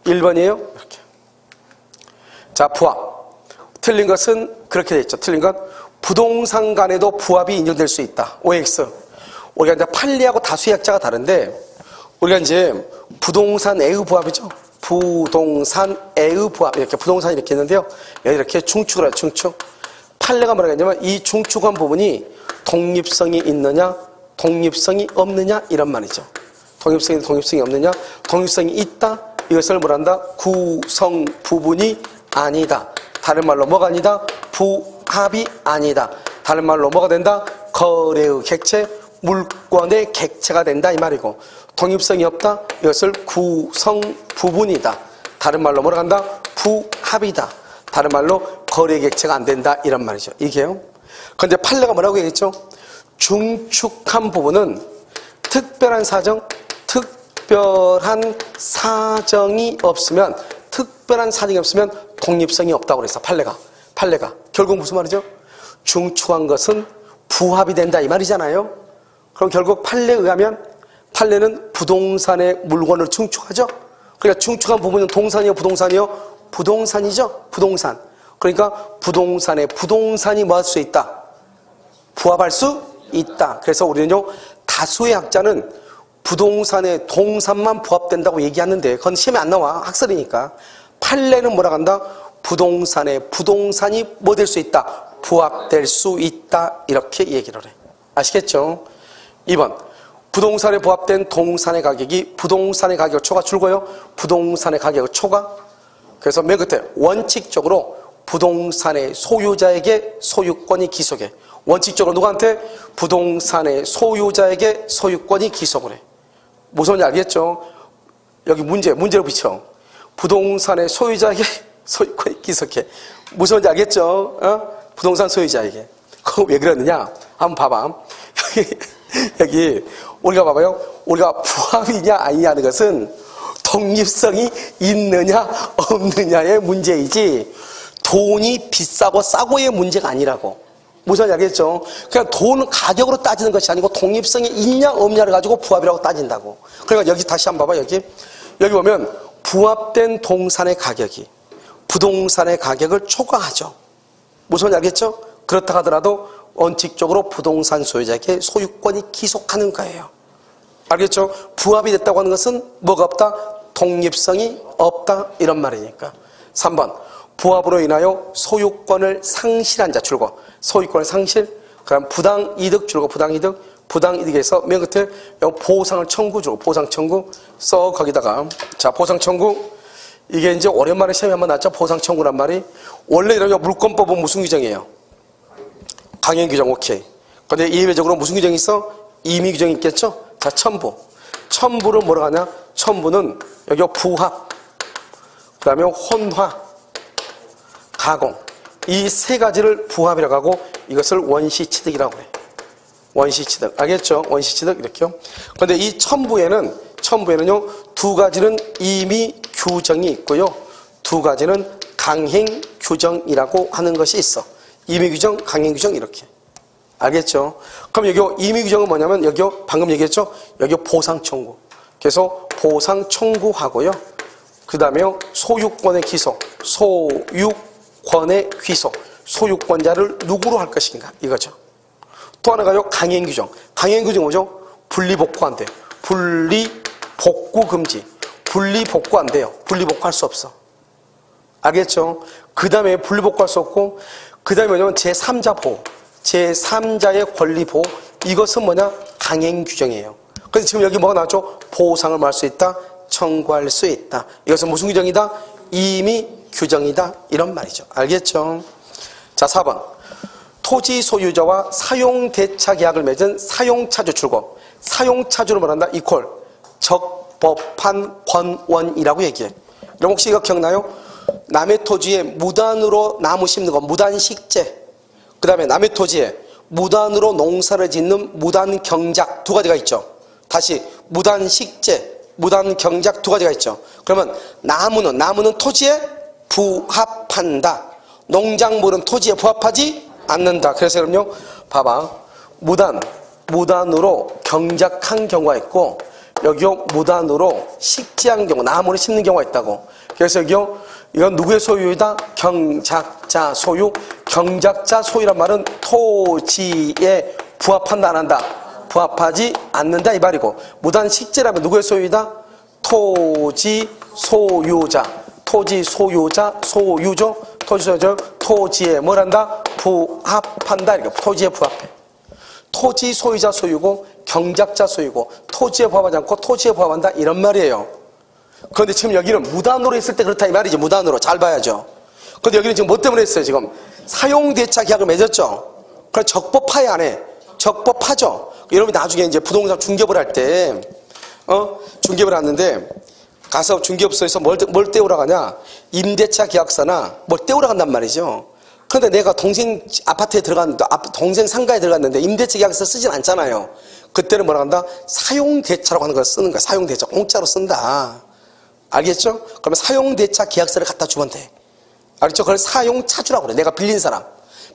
1번이에요. 이렇게. 자, 부합. 틀린 것은 그렇게 돼 있죠. 틀린 것. 부동산 간에도 부합이 인정될 수 있다. OX. 우리가 이제 판례하고 다수의 약자가 다른데, 우리가 이제 부동산의 부합이죠. 부동산의 부합. 이렇게 부동산 이렇게 있는데요. 여기 이렇게 중축을 해요. 중축. 판례가 뭐라고 했냐면 이 중축한 부분이 독립성이 있느냐, 독립성이 없느냐, 이런 말이죠. 독립성이 없느냐, 독립성이 있다. 이것을 뭐란다? 구성 부분이 아니다. 다른 말로 뭐가 아니다? 부합이 아니다. 다른 말로 뭐가 된다? 거래의 객체, 물권의 객체가 된다. 이 말이고, 독립성이 없다. 이것을 구성 부분이다. 다른 말로 뭐라고 한다? 부합이다. 다른 말로 거래 객체가 안 된다. 이런 말이죠. 이게요. 그런데 판례가 뭐라고 얘기했죠? 중축한 부분은 특별한 사정이 없으면 독립성이 없다고 그랬어. 판례가. 결국 무슨 말이죠? 중축한 것은 부합이 된다. 이 말이잖아요. 그럼 결국 판례에 의하면 판례는 부동산의 물건을 중축하죠. 그러니까 중축한 부분은 동산이요, 부동산이요? 부동산이죠. 부동산. 그러니까 부동산이 뭐 할 수 있다? 부합할 수 있다. 그래서 우리는요, 다수의 학자는 부동산의 동산만 부합된다고 얘기하는데 그건 시험에 안 나와. 학설이니까. 판례는 뭐라 한다? 부동산이 뭐 될 수 있다? 부합될 수 있다. 이렇게 얘기를 해. 아시겠죠? 2번. 부동산에 부합된 동산의 가격이 부동산의 가격 초과 줄고요. 부동산의 가격 초과. 그래서 맨 끝에 원칙적으로 부동산의 소유자에게 소유권이 기속해. 원칙적으로 누구한테? 부동산의 소유자에게 소유권이 기속을 해. 무슨 말인지 알겠죠? 여기 문제를 붙여. 부동산의 소유자에게 소유권이 기속해. 무슨 말인지 알겠죠? 부동산 소유자에게. 그거 왜 그러느냐? 한번 봐봐. 여기 우리가 봐봐요. 우리가 부합이냐 아니냐 하는 것은 독립성이 있느냐 없느냐의 문제이지 돈이 비싸고 싸고의 문제가 아니라고. 무슨 말인지 알겠죠? 그냥 돈 가격으로 따지는 것이 아니고 독립성이 있냐 없냐를 가지고 부합이라고 따진다고. 그러니까 여기 다시 한번 봐봐. 여기 보면 부합된 동산의 가격이 부동산의 가격을 초과하죠. 무슨 말인지 알겠죠? 그렇다 하더라도 원칙적으로 부동산 소유자에게 소유권이 기속하는 거예요. 알겠죠? 부합이 됐다고 하는 것은 뭐가 없다? 독립성이 없다. 이런 말이니까. 3번. 부합으로 인하여 소유권을 상실한 자 줄고 소유권을 상실. 그럼 부당이득 줄고 부당이득. 부당이득에서 맨 끝에 보상을 청구 줄고 보상 청구. 써 거기다가 자 보상 청구. 이게 이제 오랜만에 시험에 한번 나왔죠. 보상 청구란 말이. 원래 이러면 물권법은 무슨 규정이에요? 강행 규정. 오케이. 근데 예외적으로 무슨 규정이 있어? 임의 규정이 있겠죠? 자, 첨부. 첨부를 뭐라고 하냐? 첨부는 여기 부합, 그 다음에 혼화, 가공. 이 세 가지를 부합이라고 하고 이것을 원시취득이라고 해. 원시취득. 알겠죠? 원시취득 이렇게요. 그런데 이 첨부에는요, 두 가지는 임의 규정이 있고요. 두 가지는 강행 규정이라고 하는 것이 있어. 임의 규정, 강행 규정 이렇게. 알겠죠? 그럼 여기 임의 규정은 뭐냐면 여기 방금 얘기했죠? 여기 보상 청구. 그래서 보상 청구하고요. 그 다음에 소유권의 기속, 소유권의 귀속. 소유권자를 누구로 할 것인가 이거죠. 또 하나가요 강행 규정. 강행 규정 뭐죠? 분리복구 안 돼요. 분리복구 금지. 분리복구 안 돼요. 분리복구할 수 없어. 알겠죠? 그 다음에 분리복구할 수 없고 그 다음에 뭐냐면 제3자 보호. 제3자의 권리 보호. 이것은 뭐냐? 강행 규정이에요. 그래서 지금 여기 뭐가 나왔죠? 보상을 말할 수 있다. 청구할 수 있다. 이것은 무슨 규정이다? 임의 규정이다. 이런 말이죠. 알겠죠? 자, 4번. 토지 소유자와 사용대차 계약을 맺은 사용차주 출고. 사용차주를 말한다. 이퀄. 적법한 권원이라고 얘기해. 여러분 혹시 이거 기억나요? 남의 토지에 무단으로 나무 심는 거, 무단식재. 그 다음에 남의 토지에 무단으로 농사를 짓는 무단경작 두 가지가 있죠. 다시 무단식재, 무단경작 두 가지가 있죠. 그러면 나무는 토지에 부합한다. 농작물은 토지에 부합하지 않는다. 그래서 그럼요, 봐봐. 무단으로 경작한 경우가 있고 여기요 무단으로 식재한 경우, 나무를 심는 경우가 있다고. 그래서 여기요 이건 누구의 소유이다? 경작자 소유. 경작자 소유란 말은 토지에 부합한다 안 한다? 부합하지 않는다 이 말이고, 무단 식재라면 누구의 소유이다? 토지 소유자. 토지 소유자 소유죠. 토지 소유자 토지에 뭘 한다? 부합한다. 이렇게 토지에 부합해. 토지 소유자 소유고 경작자 소유고 토지에 부합하지 않고 토지에 부합한다 이런 말이에요. 그런데 지금 여기는 무단으로 했을 때 그렇다 이 말이죠. 무단으로. 잘 봐야죠. 그런데 여기는 지금 뭐 때문에 했어요? 지금 사용대차 계약을 맺었죠. 그럼 적법하에 안 해. 적법하죠. 여러분이 나중에 이제 부동산 중개업을 할 때 중개업을 하는데 가서 중개업소에서 뭘 떼우러 가냐? 임대차 계약서나 뭘 떼우러 간단 말이죠. 그런데 내가 동생 아파트에 들어갔는데 동생 상가에 들어갔는데 임대차 계약서 쓰진 않잖아요. 그때는 뭐라 한다? 사용대차라고 하는 걸 쓰는 거야. 사용대차. 공짜로 쓴다. 알겠죠? 그러면 사용대차 계약서를 갖다 주면 돼. 알겠죠? 그걸 사용차주라고 그래. 내가 빌린 사람.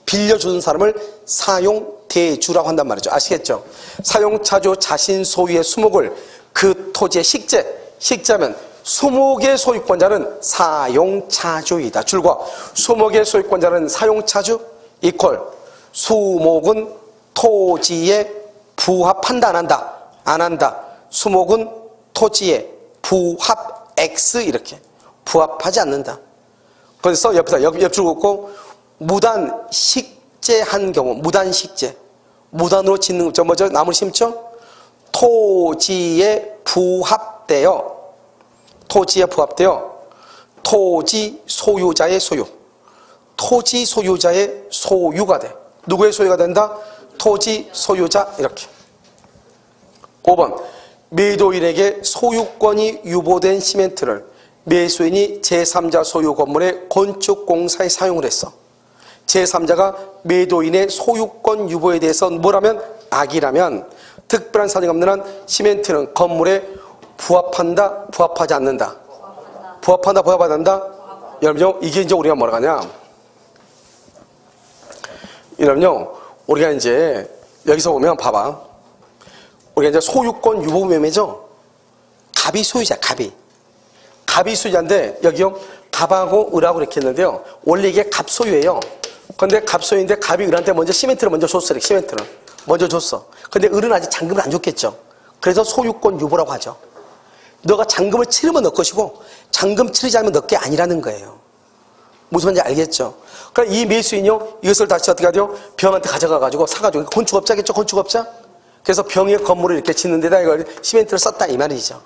빌려주는 사람을 사용대주라고 한단 말이죠. 아시겠죠? 사용차주 자신 소유의 수목을 그 토지의 식재하면 수목의 소유권자는 사용차주이다. 줄과 수목의 소유권자는 사용차주 이퀄 수목은 토지에 부합한다 안 한다? 안 한다. 수목은 토지에 부합 X 이렇게 부합하지 않는다. 그래서 옆에서 옆줄 긋고 무단식재한 경우 무단식재 무단으로 짓는 거 뭐죠? 나무를 심죠? 토지에 부합되어 토지 소유자의 소유 토지 소유자의 소유가 돼. 누구의 소유가 된다? 토지 소유자 이렇게. 5번 매도인에게 소유권이 유보된 시멘트를 매수인이 제3자 소유 건물의 건축공사에 사용을 했어. 제3자가 매도인의 소유권 유보에 대해서 뭐라면? 악이라면 특별한 사정이 없는 한 시멘트는 건물에 부합한다? 부합하지 않는다? 부합한다? 부합하지 않는다? 여러분요 이게 이제 우리가 뭐라 하냐? 여러분요 우리가 이제 여기서 보면 봐봐. 우리가 이제 소유권 유보 매매죠? 갑이 소유자, 갑이 소유자인데 여기요 갑하고 을하고 이렇게 했는데요. 원래 이게 갑 소유예요. 근데 갑 소유인데 갑이 을한테 먼저 시멘트를 먼저 줬어. 시멘트를 먼저 줬어. 근데 을은 아직 잔금을 안 줬겠죠. 그래서 소유권 유보라고 하죠. 너가 잔금을 치르면 너 것이고 잔금 치르지 않으면 너 게 아니라는 거예요. 무슨 말인지 알겠죠? 그러니까 이 매수인요 이것을 다시 어떻게 하죠? 병한테 가져가가지고 사가지고 건축업자겠죠. 건축업자. 그래서 병의 건물을 이렇게 짓는 데다 이걸 시멘트를 썼다 이 말이죠.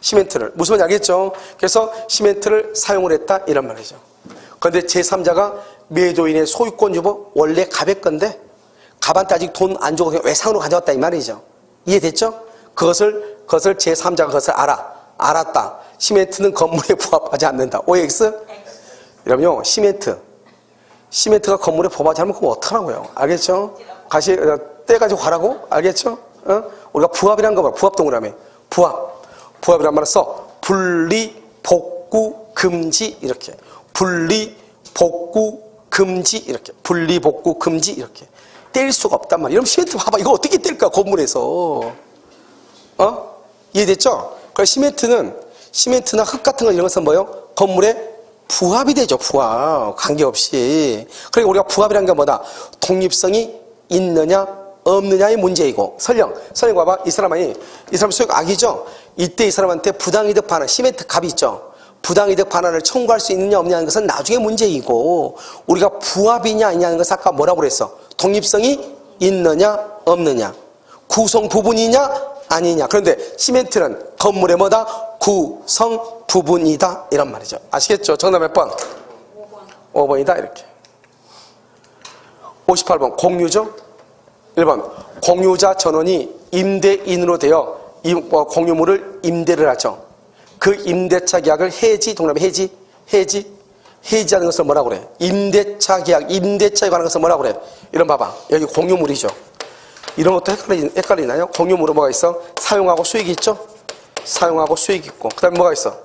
시멘트를 무슨 말인지 알겠죠? 그래서 시멘트를 사용을 했다 이런 말이죠. 그런데 제3자가 매도인의 소유권 유보 원래 갑의 건데 갑한테 아직 돈 안 주고 그냥 외상으로 가져왔다 이 말이죠. 이해됐죠? 그것을 제3자가 그것을 알았다. 시멘트는 건물에 부합하지 않는다. OX? 이러면요 시멘트가 건물에 부합하지 않으면 그럼 어떡하라고요? 알겠죠? 다시 떼가지고 가라고? 알겠죠? 우리가 부합이란 거 봐. 부합동그라미. 부합이란 말을 써. 분리, 복구, 금지 이렇게. 분리, 복구, 금지 이렇게. 분리, 복구, 금지 이렇게. 뗄 수가 없단 말이야. 여러분 시멘트 봐봐. 이거 어떻게 뗄까? 건물에서. 이해됐죠? 그래서 시멘트나 흙 같은 거 이런 것은 뭐예요? 건물에 부합이 되죠. 부합. 관계없이. 그러니까 우리가 부합이란 게 뭐다? 독립성이 있느냐 없느냐의 문제이고. 설령 봐봐. 이 사람 소유가 악이죠. 이때 이 사람한테 부당이득 반환, 시멘트 값이 있죠. 부당이득 반환을 청구할 수 있느냐 없느냐는 것은 나중에 문제이고, 우리가 부합이냐 아니냐는 것은 아까 뭐라고 그랬어? 독립성이 있느냐 없느냐, 구성 부분이냐 아니냐. 그런데 시멘트는 건물의 뭐다? 구성 부분이다 이런 말이죠. 아시겠죠? 정답 몇 번? 5번이다 이렇게. 58번 공유죠. 1번 공유자 전원이 임대인으로 되어 공유물을 임대를 하죠. 그 임대차 계약을 해지, 동남아 해지하는 것을 뭐라고 그래? 임대차 계약, 임대차에 관한 것을 뭐라고 그래? 이런 봐봐. 여기 공유물이죠. 이런 것도 헷갈리나요? 공유물은 뭐가 있어? 사용하고 수익이 있죠? 사용하고 수익이 있고. 그 다음에 뭐가 있어?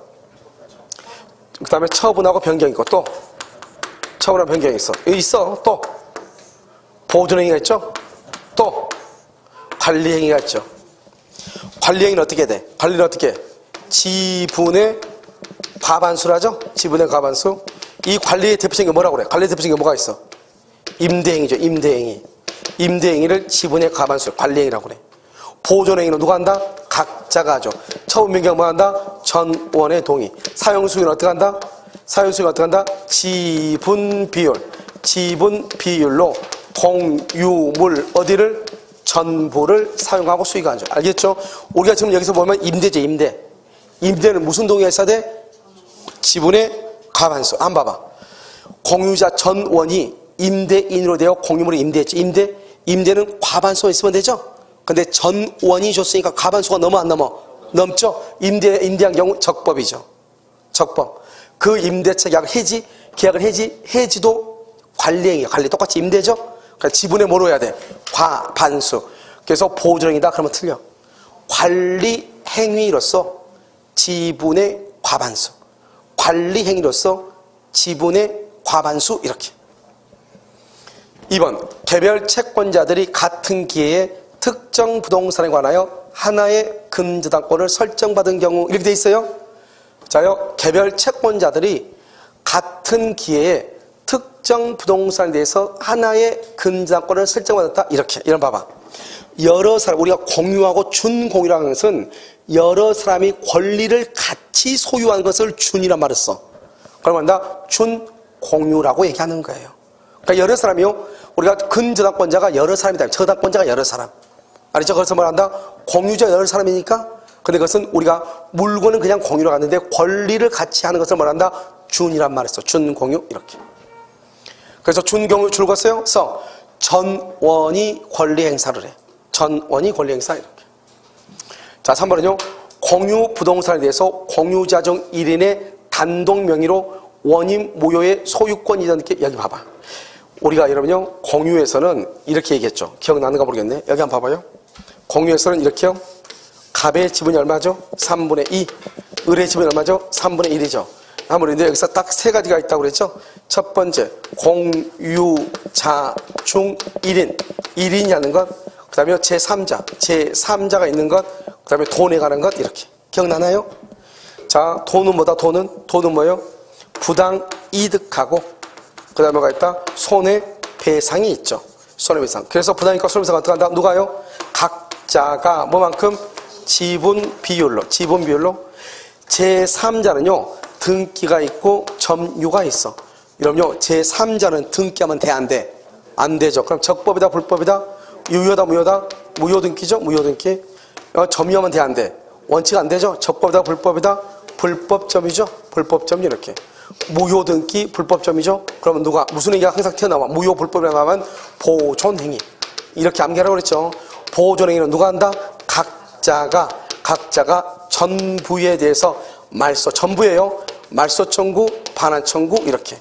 그 다음에 처분하고 변경이 있고, 또 처분하고 변경이 있어. 여기 있어. 또 보존행위가 있죠? 또 관리행위가 있죠. 관리행위는 어떻게 돼? 관리는 어떻게 해? 지분의 과반수라죠? 지분의 과반수. 이 관리의 대표적인 게 뭐라고 그래? 관리의 대표적인 게 뭐가 있어? 임대행위죠. 임대행위를 지분의 과반수, 관리행위라고 그래. 보존행위는 누가 한다? 각자가 하죠. 처분 변경 뭐 한다? 전원의 동의. 사용수익은 어떻게 한다? 사용수익은 어떻게 한다? 지분 비율로 공유물 어디를? 전부를 사용하고 수익하죠. 알겠죠? 우리가 지금 여기서 보면 임대죠. 임대는 무슨 동의가 있어야 돼? 지분의 과반수. 한번 봐봐. 공유자 전원이 임대인으로 되어 공유물을 임대했죠. 임대는 과반수가 있으면 되죠? 근데 전원이 줬으니까 과반수가 넘어 안 넘어? 넘죠? 임대한 경우 적법이죠. 적법. 그 임대차 계약을 해지도 관리행위야. 관리 똑같이 임대죠? 그러니까 지분에 뭐로 해야 돼? 과반수. 그래서 보존행위다 그러면 틀려. 관리행위로서 지분의 과반수. 관리행위로서 지분의 과반수 이렇게. 2번 개별 채권자들이 같은 기회에 특정 부동산에 관하여 하나의 금저당권을 설정받은 경우 이렇게 돼 있어요. 자요, 개별 채권자들이 같은 기회에 특정 부동산에 대해서 하나의 근저당권을 설정받았다. 이렇게. 이런 봐봐. 여러 사람, 우리가 공유하고 준공유라는 것은 여러 사람이 권리를 같이 소유한 것을 준이란 말을 써. 그러면 한다? 준공유라고 얘기하는 거예요. 그러니까 여러 사람이요. 우리가 근저당권자가 여러 사람이다. 저당권자가 여러 사람. 알죠? 그래서 뭘 한다? 공유자 여러 사람이니까. 근데 그것은 우리가 물건은 그냥 공유로 갔는데 권리를 같이 하는 것을 뭘 한다? 준이란 말을 써. 준공유. 이렇게. 그래서 준공유 줄거어요. 써. 전원이 권리 행사를 해. 전원이 권리 행사. 이렇게. 자, 3번은요. 공유 부동산에 대해서 공유자 중 1인의 단독 명의로 원인 무효의 소유권이 있는 게 여기 봐봐. 우리가 여러분요. 공유에서는 이렇게 얘기했죠. 기억나는가 모르겠네. 여기 한번 봐봐요. 공유에서는 이렇게요. 갑의 지분이 얼마죠? 3분의 2. 을의 지분이 얼마죠? 3분의 1이죠. 아무래도 여기서 딱 세 가지가 있다고 그랬죠? 첫 번째, 공유자 중 1인. 1인이라는 것. 그 다음에 제3자가 있는 것. 그 다음에 돈에 관한 것. 이렇게. 기억나나요? 자, 돈은 뭐다? 돈은 뭐예요? 부당 이득하고, 그 다음에 뭐가 있다? 손해배상이 있죠. 손해배상. 그래서 부당이익과 손해배상 어떻게 한다? 누가요? 각자가 뭐만큼? 지분 비율로. 제3자는요, 등기가 있고 점유가 있어. 그럼요, 제3자는 등기하면 돼, 안 돼? 안 되죠. 그럼 적법이다, 불법이다? 유효다, 무효다? 무효등기죠? 무효등기. 점유하면 돼, 안 돼? 원칙 안 되죠? 적법이다, 불법이다? 불법점이죠? 불법점 이렇게. 무효등기, 불법점이죠? 그러면 누가, 무슨 얘기가 항상 튀어나와? 무효, 불법이라고 하면 보존행위. 이렇게 암기하라고 그랬죠? 보존행위는 누가 한다? 각자가 전부에 대해서 말소, 전부예요. 말소 청구, 반환 청구, 이렇게.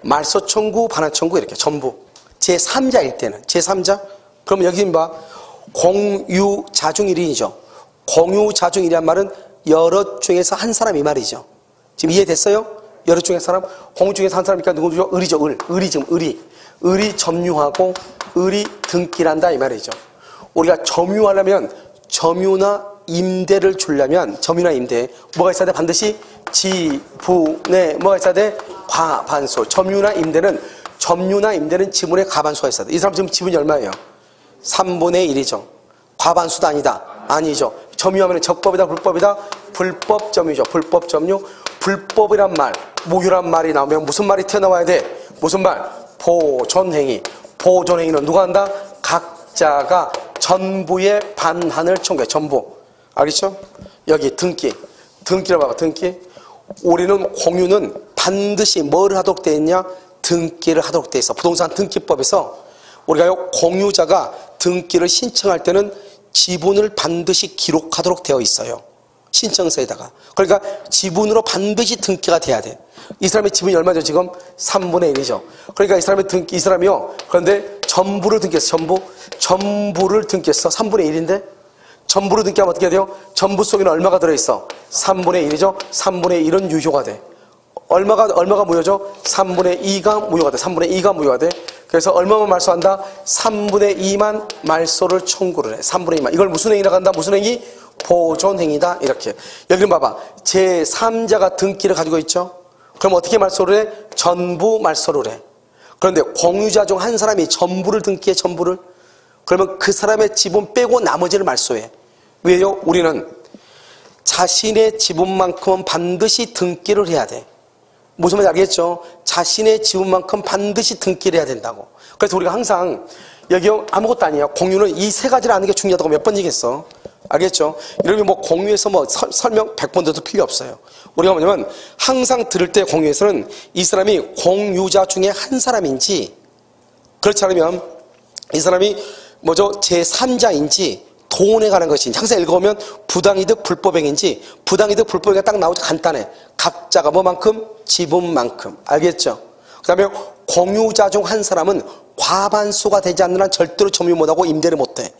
말소 청구, 반환 청구, 이렇게. 전부. 제3자일 때는. 제3자? 그럼 여기 봐. 공유자 중 1인이죠. 공유자 중 1이란 말은 여럿 중에서 한 사람 이 말이죠. 지금 이해됐어요? 여럿 중에 사람? 공유 중에서 한 사람이니까 누구죠? 을이죠, 을. 을이 지금 을이. 을이 점유하고 을이 등기란다 이 말이죠. 우리가 점유하려면 점유나 임대를 주려면 점유나 임대 뭐가 있어야 돼? 반드시 지분에 뭐가 있어야 돼? 과반수. 점유나 임대는 지분의 과반수가 있어야 돼. 이 사람 지금 지분이 얼마예요? 3분의 1이죠. 과반수도 아니다. 아니죠. 점유하면 적법이다, 불법이다? 불법점유죠. 불법점유. 불법이란 말, 무효란 말이 나오면 무슨 말이 튀어나와야 돼? 무슨 말? 보존행위. 보존행위는 누가 한다? 각자가 전부의 반환을 청구해. 전부. 알겠죠? 여기 등기를 봐봐. 등기. 우리는 공유는 반드시 뭐를 하도록 되어 있냐? 등기를 하도록 되어 있어. 부동산 등기법에서 우리가 공유자가 등기를 신청할 때는 지분을 반드시 기록하도록 되어 있어요. 신청서에다가. 그러니까 지분으로 반드시 등기가 돼야 돼. 이 사람의 지분이 얼마죠? 지금 3분의 1이죠. 그러니까 이 사람이요. 그런데 전부를 등기했어. 전부를 등기했어. 3분의 1인데 전부를 등기하면 어떻게 돼요? 전부 속에는 얼마가 들어있어? 3분의 1이죠. 3분의 1은 유효가 돼. 얼마가 무효죠? 3분의 2가 무효가 돼. 3분의 2가 무효가 돼. 그래서 얼마만 말소한다? 3분의 2만 말소를 청구를 해. 3분의 2만. 이걸 무슨 행위라고 한다? 무슨 행위? 보존행위다. 이렇게. 여기 봐봐. 제3자가 등기를 가지고 있죠? 그럼 어떻게 말소를 해? 전부 말소를 해. 그런데 공유자 중 한 사람이 전부를 등기해. 전부를. 그러면 그 사람의 지분 빼고 나머지를 말소해. 왜요? 우리는 자신의 지분만큼은 반드시 등기를 해야 돼. 무슨 말인지 알겠죠? 자신의 지분만큼 반드시 등기를 해야 된다고. 그래서 우리가 항상 여기 아무것도 아니에요. 공유는 이 세 가지를 아는 게 중요하다고 몇 번 얘기했어. 알겠죠? 여러분 뭐 공유에서 뭐 설명 100번 들어도 필요 없어요. 우리가 뭐냐면 항상 들을 때 공유에서는 이 사람이 공유자 중에 한 사람인지 그렇지 않으면 이 사람이 뭐죠? 제3자인지 돈에 관한 것인지 항상 읽어보면 부당이득 불법행인지 부당이득 불법행위가 딱 나오죠. 간단해. 각자가 뭐만큼? 지분만큼. 알겠죠? 그 다음에 공유자 중 한 사람은 과반수가 되지 않는 한 절대로 점유 못하고 임대를 못해.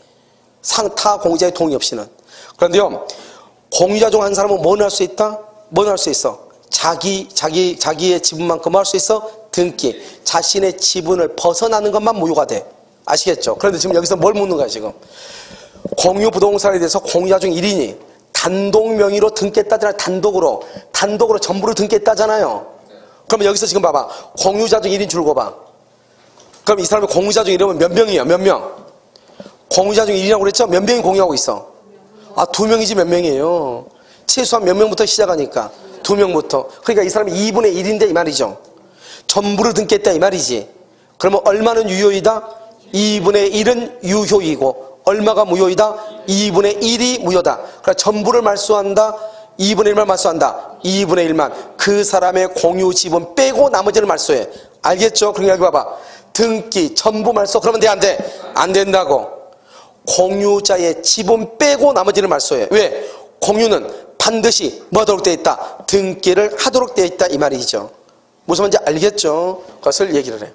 타 공유자의 동의 없이는. 그런데요, 공유자 중 한 사람은 뭐는 할 수 있다? 뭐는 할 수 있어? 자기의 지분만큼 할 수 있어? 등기. 자신의 지분을 벗어나는 것만 무효가 돼. 아시겠죠? 그런데 지금 여기서 뭘 묻는 거야, 지금? 공유 부동산에 대해서 공유자 중 1인이 단독 명의로 등기했다잖아요. 단독으로 전부를 등기했다잖아요. 그러면 여기서 지금 봐봐. 공유자 중 1인 줄고 봐. 그럼 이 사람이 공유자 중 이러면 몇 명이야? 몇 명? 공유자 중 1이라고 그랬죠? 몇 명이 공유하고 있어? 아, 2명이지 몇 명이에요? 최소한 몇 명부터 시작하니까 2명부터. 그러니까 이 사람이 2분의 1인데 이 말이죠. 전부를 등겠다 이 말이지. 그러면 얼마는 유효이다? 2분의 1은 유효이고 얼마가 무효이다? 2분의 1이 무효다. 그러니까 전부를 말소한다. 2분의 1만 말소한다. 2분의 1만 그 사람의 공유 지분 빼고 나머지를 말소해. 알겠죠? 그러니까 여기 봐봐. 등기 전부 말소. 그러면 돼 안 돼? 안 된다고. 공유자의 지분 빼고 나머지를 말소해. 왜? 공유는 반드시 뭐 하도록 되어 있다? 등기를 하도록 되어 있다 이 말이죠. 무슨 말인지 알겠죠? 그것을 얘기를 해.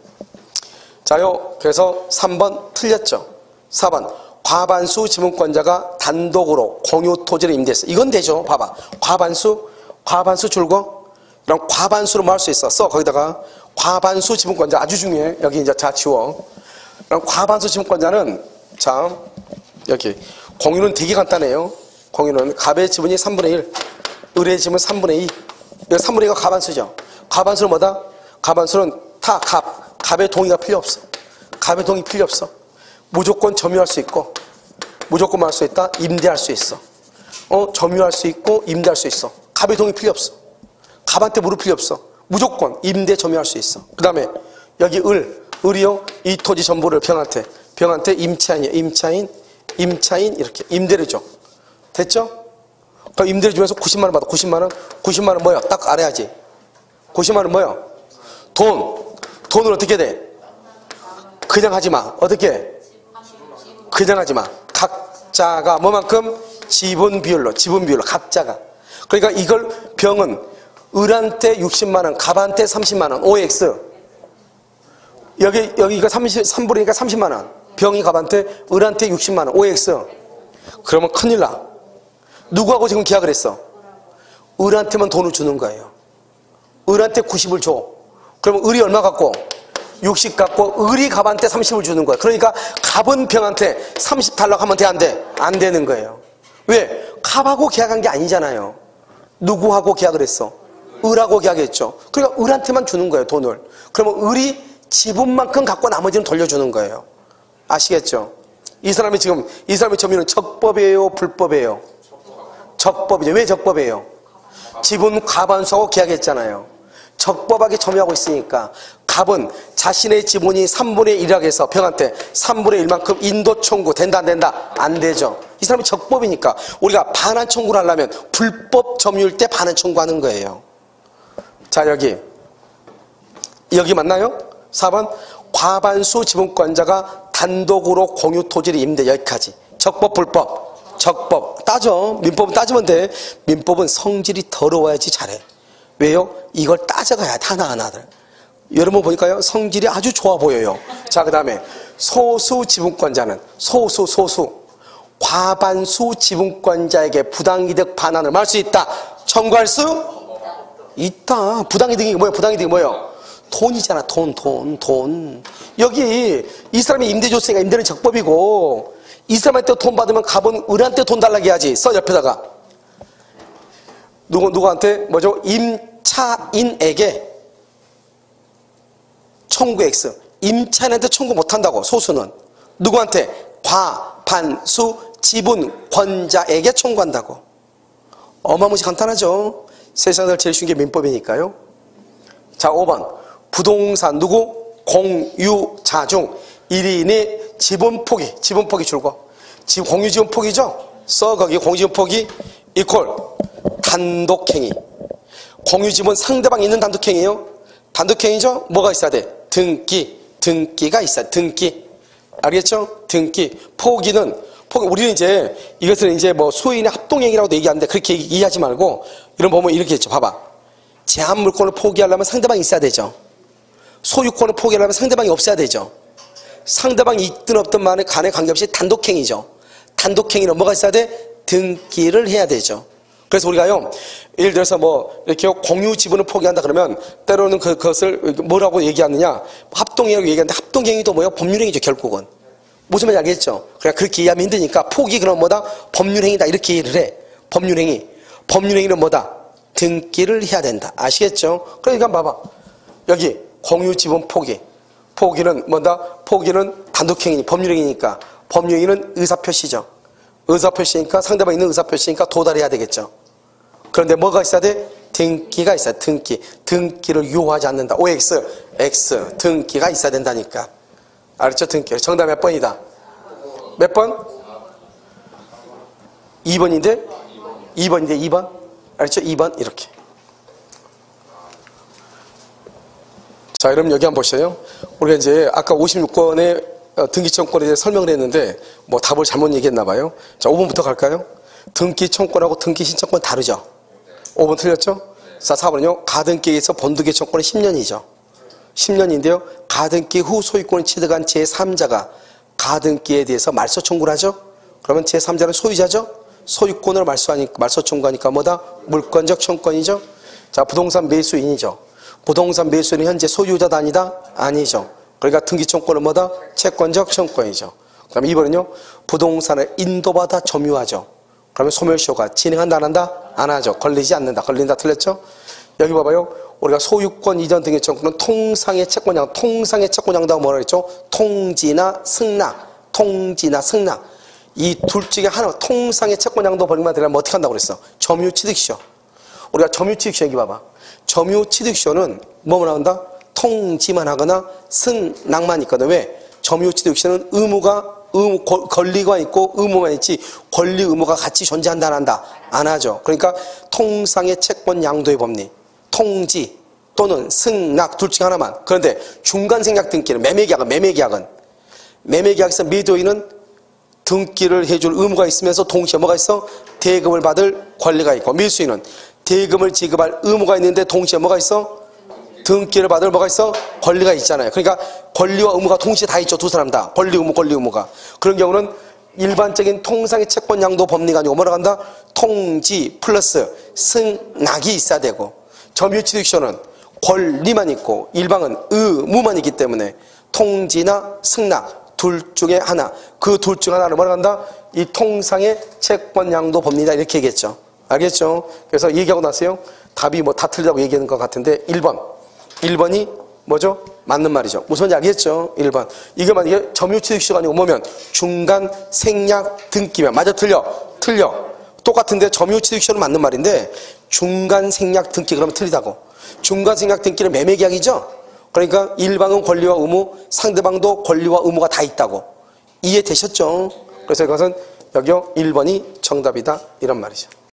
자요. 그래서 3번 틀렸죠. 4번 과반수 지분권자가 단독으로 공유 토지를 임대했어. 이건 되죠. 봐봐. 과반수 줄고 그럼 과반수로 뭐 할 수 있어? 써 거기다가 과반수 지분권자 아주 중요해. 여기 이제 다 지워. 그럼 과반수 지분권자는 자 여기 공유는 되게 간단해요. 공유는 갑의 지분이 3분의 1, 을의 지분 3분의 2. 여기 3분의 2가 과반수죠. 과반수는 뭐다? 과반수는 다 갑의 동의가 필요 없어. 갑의 동의 필요 없어. 무조건 점유할 수 있고 무조건 뭐 할 수 있다? 임대할 수 있어. 점유할 수 있고 임대할 수 있어. 갑의 동의 필요 없어. 갑한테 물을 필요 없어. 무조건 임대 점유할 수 있어. 그 다음에 여기 을이요. 이 토지 전부를 병한테 임차인 이렇게 임대를 줘. 됐죠? 그럼 임대를 주면서 90만 원 받아. 90만 원 뭐야? 딱 알아야지. 90만 원 뭐야? 돈을 어떻게 돼? 그냥 하지 마. 어떻게? 그냥 하지 마. 각자가 뭐만큼? 지분 비율로 각자가. 그러니까 이걸 병은 을한테 60만 원, 갑한테 30만 원, OX. 여기가 3분이니까 30만 원. 병이 갑한테, 을한테 60만 원, OX. 그러면 큰일 나. 누구하고 지금 계약을 했어? 을한테만 돈을 주는 거예요. 을한테 90을 줘. 그러면 을이 얼마 갖고? 60 갖고 을이 갑한테 30을 주는 거야. 그러니까 갑은 병한테 30 달라고 하면 돼? 안 돼? 안 되는 거예요. 왜? 갑하고 계약한 게 아니잖아요. 누구하고 계약을 했어? 을하고 계약했죠. 그러니까 을한테만 주는 거예요, 돈을. 그러면 을이 지분만큼 갖고 나머지는 돌려주는 거예요. 아시겠죠? 이 사람의 점유는 적법이에요, 불법이에요? 적법이죠. 왜 적법이에요? 지분 과반수하고 계약했잖아요. 적법하게 점유하고 있으니까 갑은 자신의 지분이 3분의 1이라고 해서 병한테 3분의 1만큼 인도 청구 된다 안 된다? 안 되죠. 이 사람이 적법이니까 우리가 반환 청구를 하려면 불법 점유일 때 반환 청구하는 거예요. 자 여기 맞나요? 4번 과반수 지분권자가 단독으로 공유 토지를 임대. 여기까지. 적법 불법? 적법. 따져. 민법은 따지면 돼. 민법은 성질이 더러워야지 잘해. 왜요? 이걸 따져가야 돼. 하나하나들. 여러분 보니까요 성질이 아주 좋아 보여요. 자 그 다음에 소수 지분권자는 소수 과반수 지분권자에게 부당이득 반환을 할 수 있다. 청구할 수 있다. 부당이득이 뭐예요? 부당이득이 뭐예요? 돈이잖아. 돈. 여기 이 사람이 임대 줬으니까 임대는 적법이고 이 사람한테 돈 받으면 갑은 을한테 돈 달라고 해야지. 써 옆에다가 누구한테 뭐죠? 임차인에게 청구 X. 임차인한테 청구 못한다고. 소수는 누구한테? 과반수 지분권자에게 청구한다고. 어마무시 간단하죠. 세상에서 제일 쉬운 게 민법이니까요. 자 5번 부동산 누구? 공유자 중 1인이 지분 포기 줄고 공유 지분 포기죠? 써 거기 공유 지분 포기 이퀄 단독행위. 공유 지분 상대방이 있는 단독행위예요. 단독행위죠? 뭐가 있어야 돼? 등기가 있어야 돼. 등기. 알겠죠? 등기. 포기는 우리는 이제 이것을 이제 뭐 소인의 합동행위라고도 얘기하는데 그렇게 이해하지 말고 이런 보면 이렇게 했죠. 봐봐. 제한 물권을 포기하려면 상대방이 있어야 되죠. 소유권을 포기하려면 상대방이 없어야 되죠. 상대방이 있든 없든 간에 관계없이 단독행위죠. 단독행위는 뭐가 있어야 돼? 등기를 해야 되죠. 그래서 우리가요, 예를 들어서 뭐 이렇게 공유 지분을 포기한다 그러면 때로는 그것을 뭐라고 얘기하느냐? 합동행위라고 얘기하는데 합동행위도 뭐예요? 법률행위죠, 결국은. 무슨 말인지 알겠죠? 그러니까 그렇게 이해하면 힘드니까 포기 그럼 뭐다? 법률행위다 이렇게 이해를 해. 법률행위는 뭐다? 등기를 해야 된다. 아시겠죠? 그러니까 봐봐. 여기 공유 지분 포기. 포기는 뭐다? 포기는 단독행위, 법률행위니까. 법률행위는 의사표시죠. 의사표시니까 상대방이 있는 의사표시니까 도달해야 되겠죠. 그런데 뭐가 있어야 돼? 등기가 있어야 돼. 등기. 등기를 유효하지 않는다. OX, X. 등기가 있어야 된다니까. 알았죠? 등기. 정답 몇 번이다? 몇 번? 2번인데? 2번인데 2번? 알았죠? 2번 이렇게. 자, 여러분 여기 한번 보세요. 우리가 이제 아까 56권의 등기청권에 대해 설명을 했는데 뭐 답을 잘못 얘기했나 봐요. 자, 5번부터 갈까요? 등기청권하고 등기신청권 다르죠? 5번 틀렸죠? 자, 4번은요. 가등기에서 본등기 청권은 10년이죠. 10년인데요. 가등기 후 소유권을 취득한 제3자가 가등기에 대해서 말소 청구를 하죠? 그러면 제3자는 소유자죠? 소유권을 말소 청구하니까 뭐다? 물권적 청권이죠? 자, 부동산 매수인이죠. 부동산 매수인은 현재 소유자도 아니다? 아니죠. 그러니까 등기청권은 뭐다? 채권적 청권이죠. 그 다음에 2번은요. 부동산을 인도받아 점유하죠. 그러면 소멸시효가 진행한다 안 한다? 안 하죠. 걸리지 않는다. 걸린다 틀렸죠? 여기 봐봐요. 우리가 소유권 이전 등의 청구는 통상의 채권양, 통상의 채권양도 뭐라 그랬죠? 통지나 승낙, 통지나 승낙. 이 둘 중에 하나, 통상의 채권양도 벌리면 되려면 어떻게 한다고 그랬어? 점유취득시효. 우리가 점유취득시효 여기 봐봐. 점유취득시효는 뭐만 한다? 통지만 하거나 승낙만 있거든. 왜? 점유취득시효는 권리가 있고 의무만 있지 권리 의무가 같이 존재한다 안 한다? 안 하죠. 그러니까 통상의 채권 양도의 법리 통지 또는 승낙 둘 중 하나만. 그런데 중간생략 등기는 매매계약에서 매도인은 등기를 해줄 의무가 있으면서 동시에 뭐가 있어? 대금을 받을 권리가 있고 매수인은 대금을 지급할 의무가 있는데 동시에 뭐가 있어? 등기를 받을 뭐가 있어? 권리가 있잖아요. 그러니까 권리와 의무가 동시에 다 있죠. 두 사람 다. 권리 의무가. 그런 경우는 일반적인 통상의 채권 양도 법리가 아니고 뭐라고 한다? 통지 플러스 승낙이 있어야 되고 점유취득시효는 권리만 있고 일방은 의무만 있기 때문에 통지나 승낙 둘 중에 하나. 그 둘 중 하나를 뭐라고 한다? 이 통상의 채권 양도 법리다 이렇게 얘기했죠. 알겠죠? 그래서 얘기하고 나서요. 답이 뭐 다 틀리다고 얘기하는 것 같은데 1번이 뭐죠? 맞는 말이죠. 무슨 말인지 알겠죠? 1번. 이게 만약에 점유취득시효가 아니고 뭐면 중간 생략 등기면 맞아 틀려? 똑같은데 점유취득시효는 맞는 말인데 중간 생략 등기 그러면 틀리다고. 중간 생략 등기는 매매계약이죠? 그러니까 일방은 권리와 의무, 상대방도 권리와 의무가 다 있다고. 이해되셨죠? 그래서 이것은 여기요 1번이 정답이다 이런 말이죠.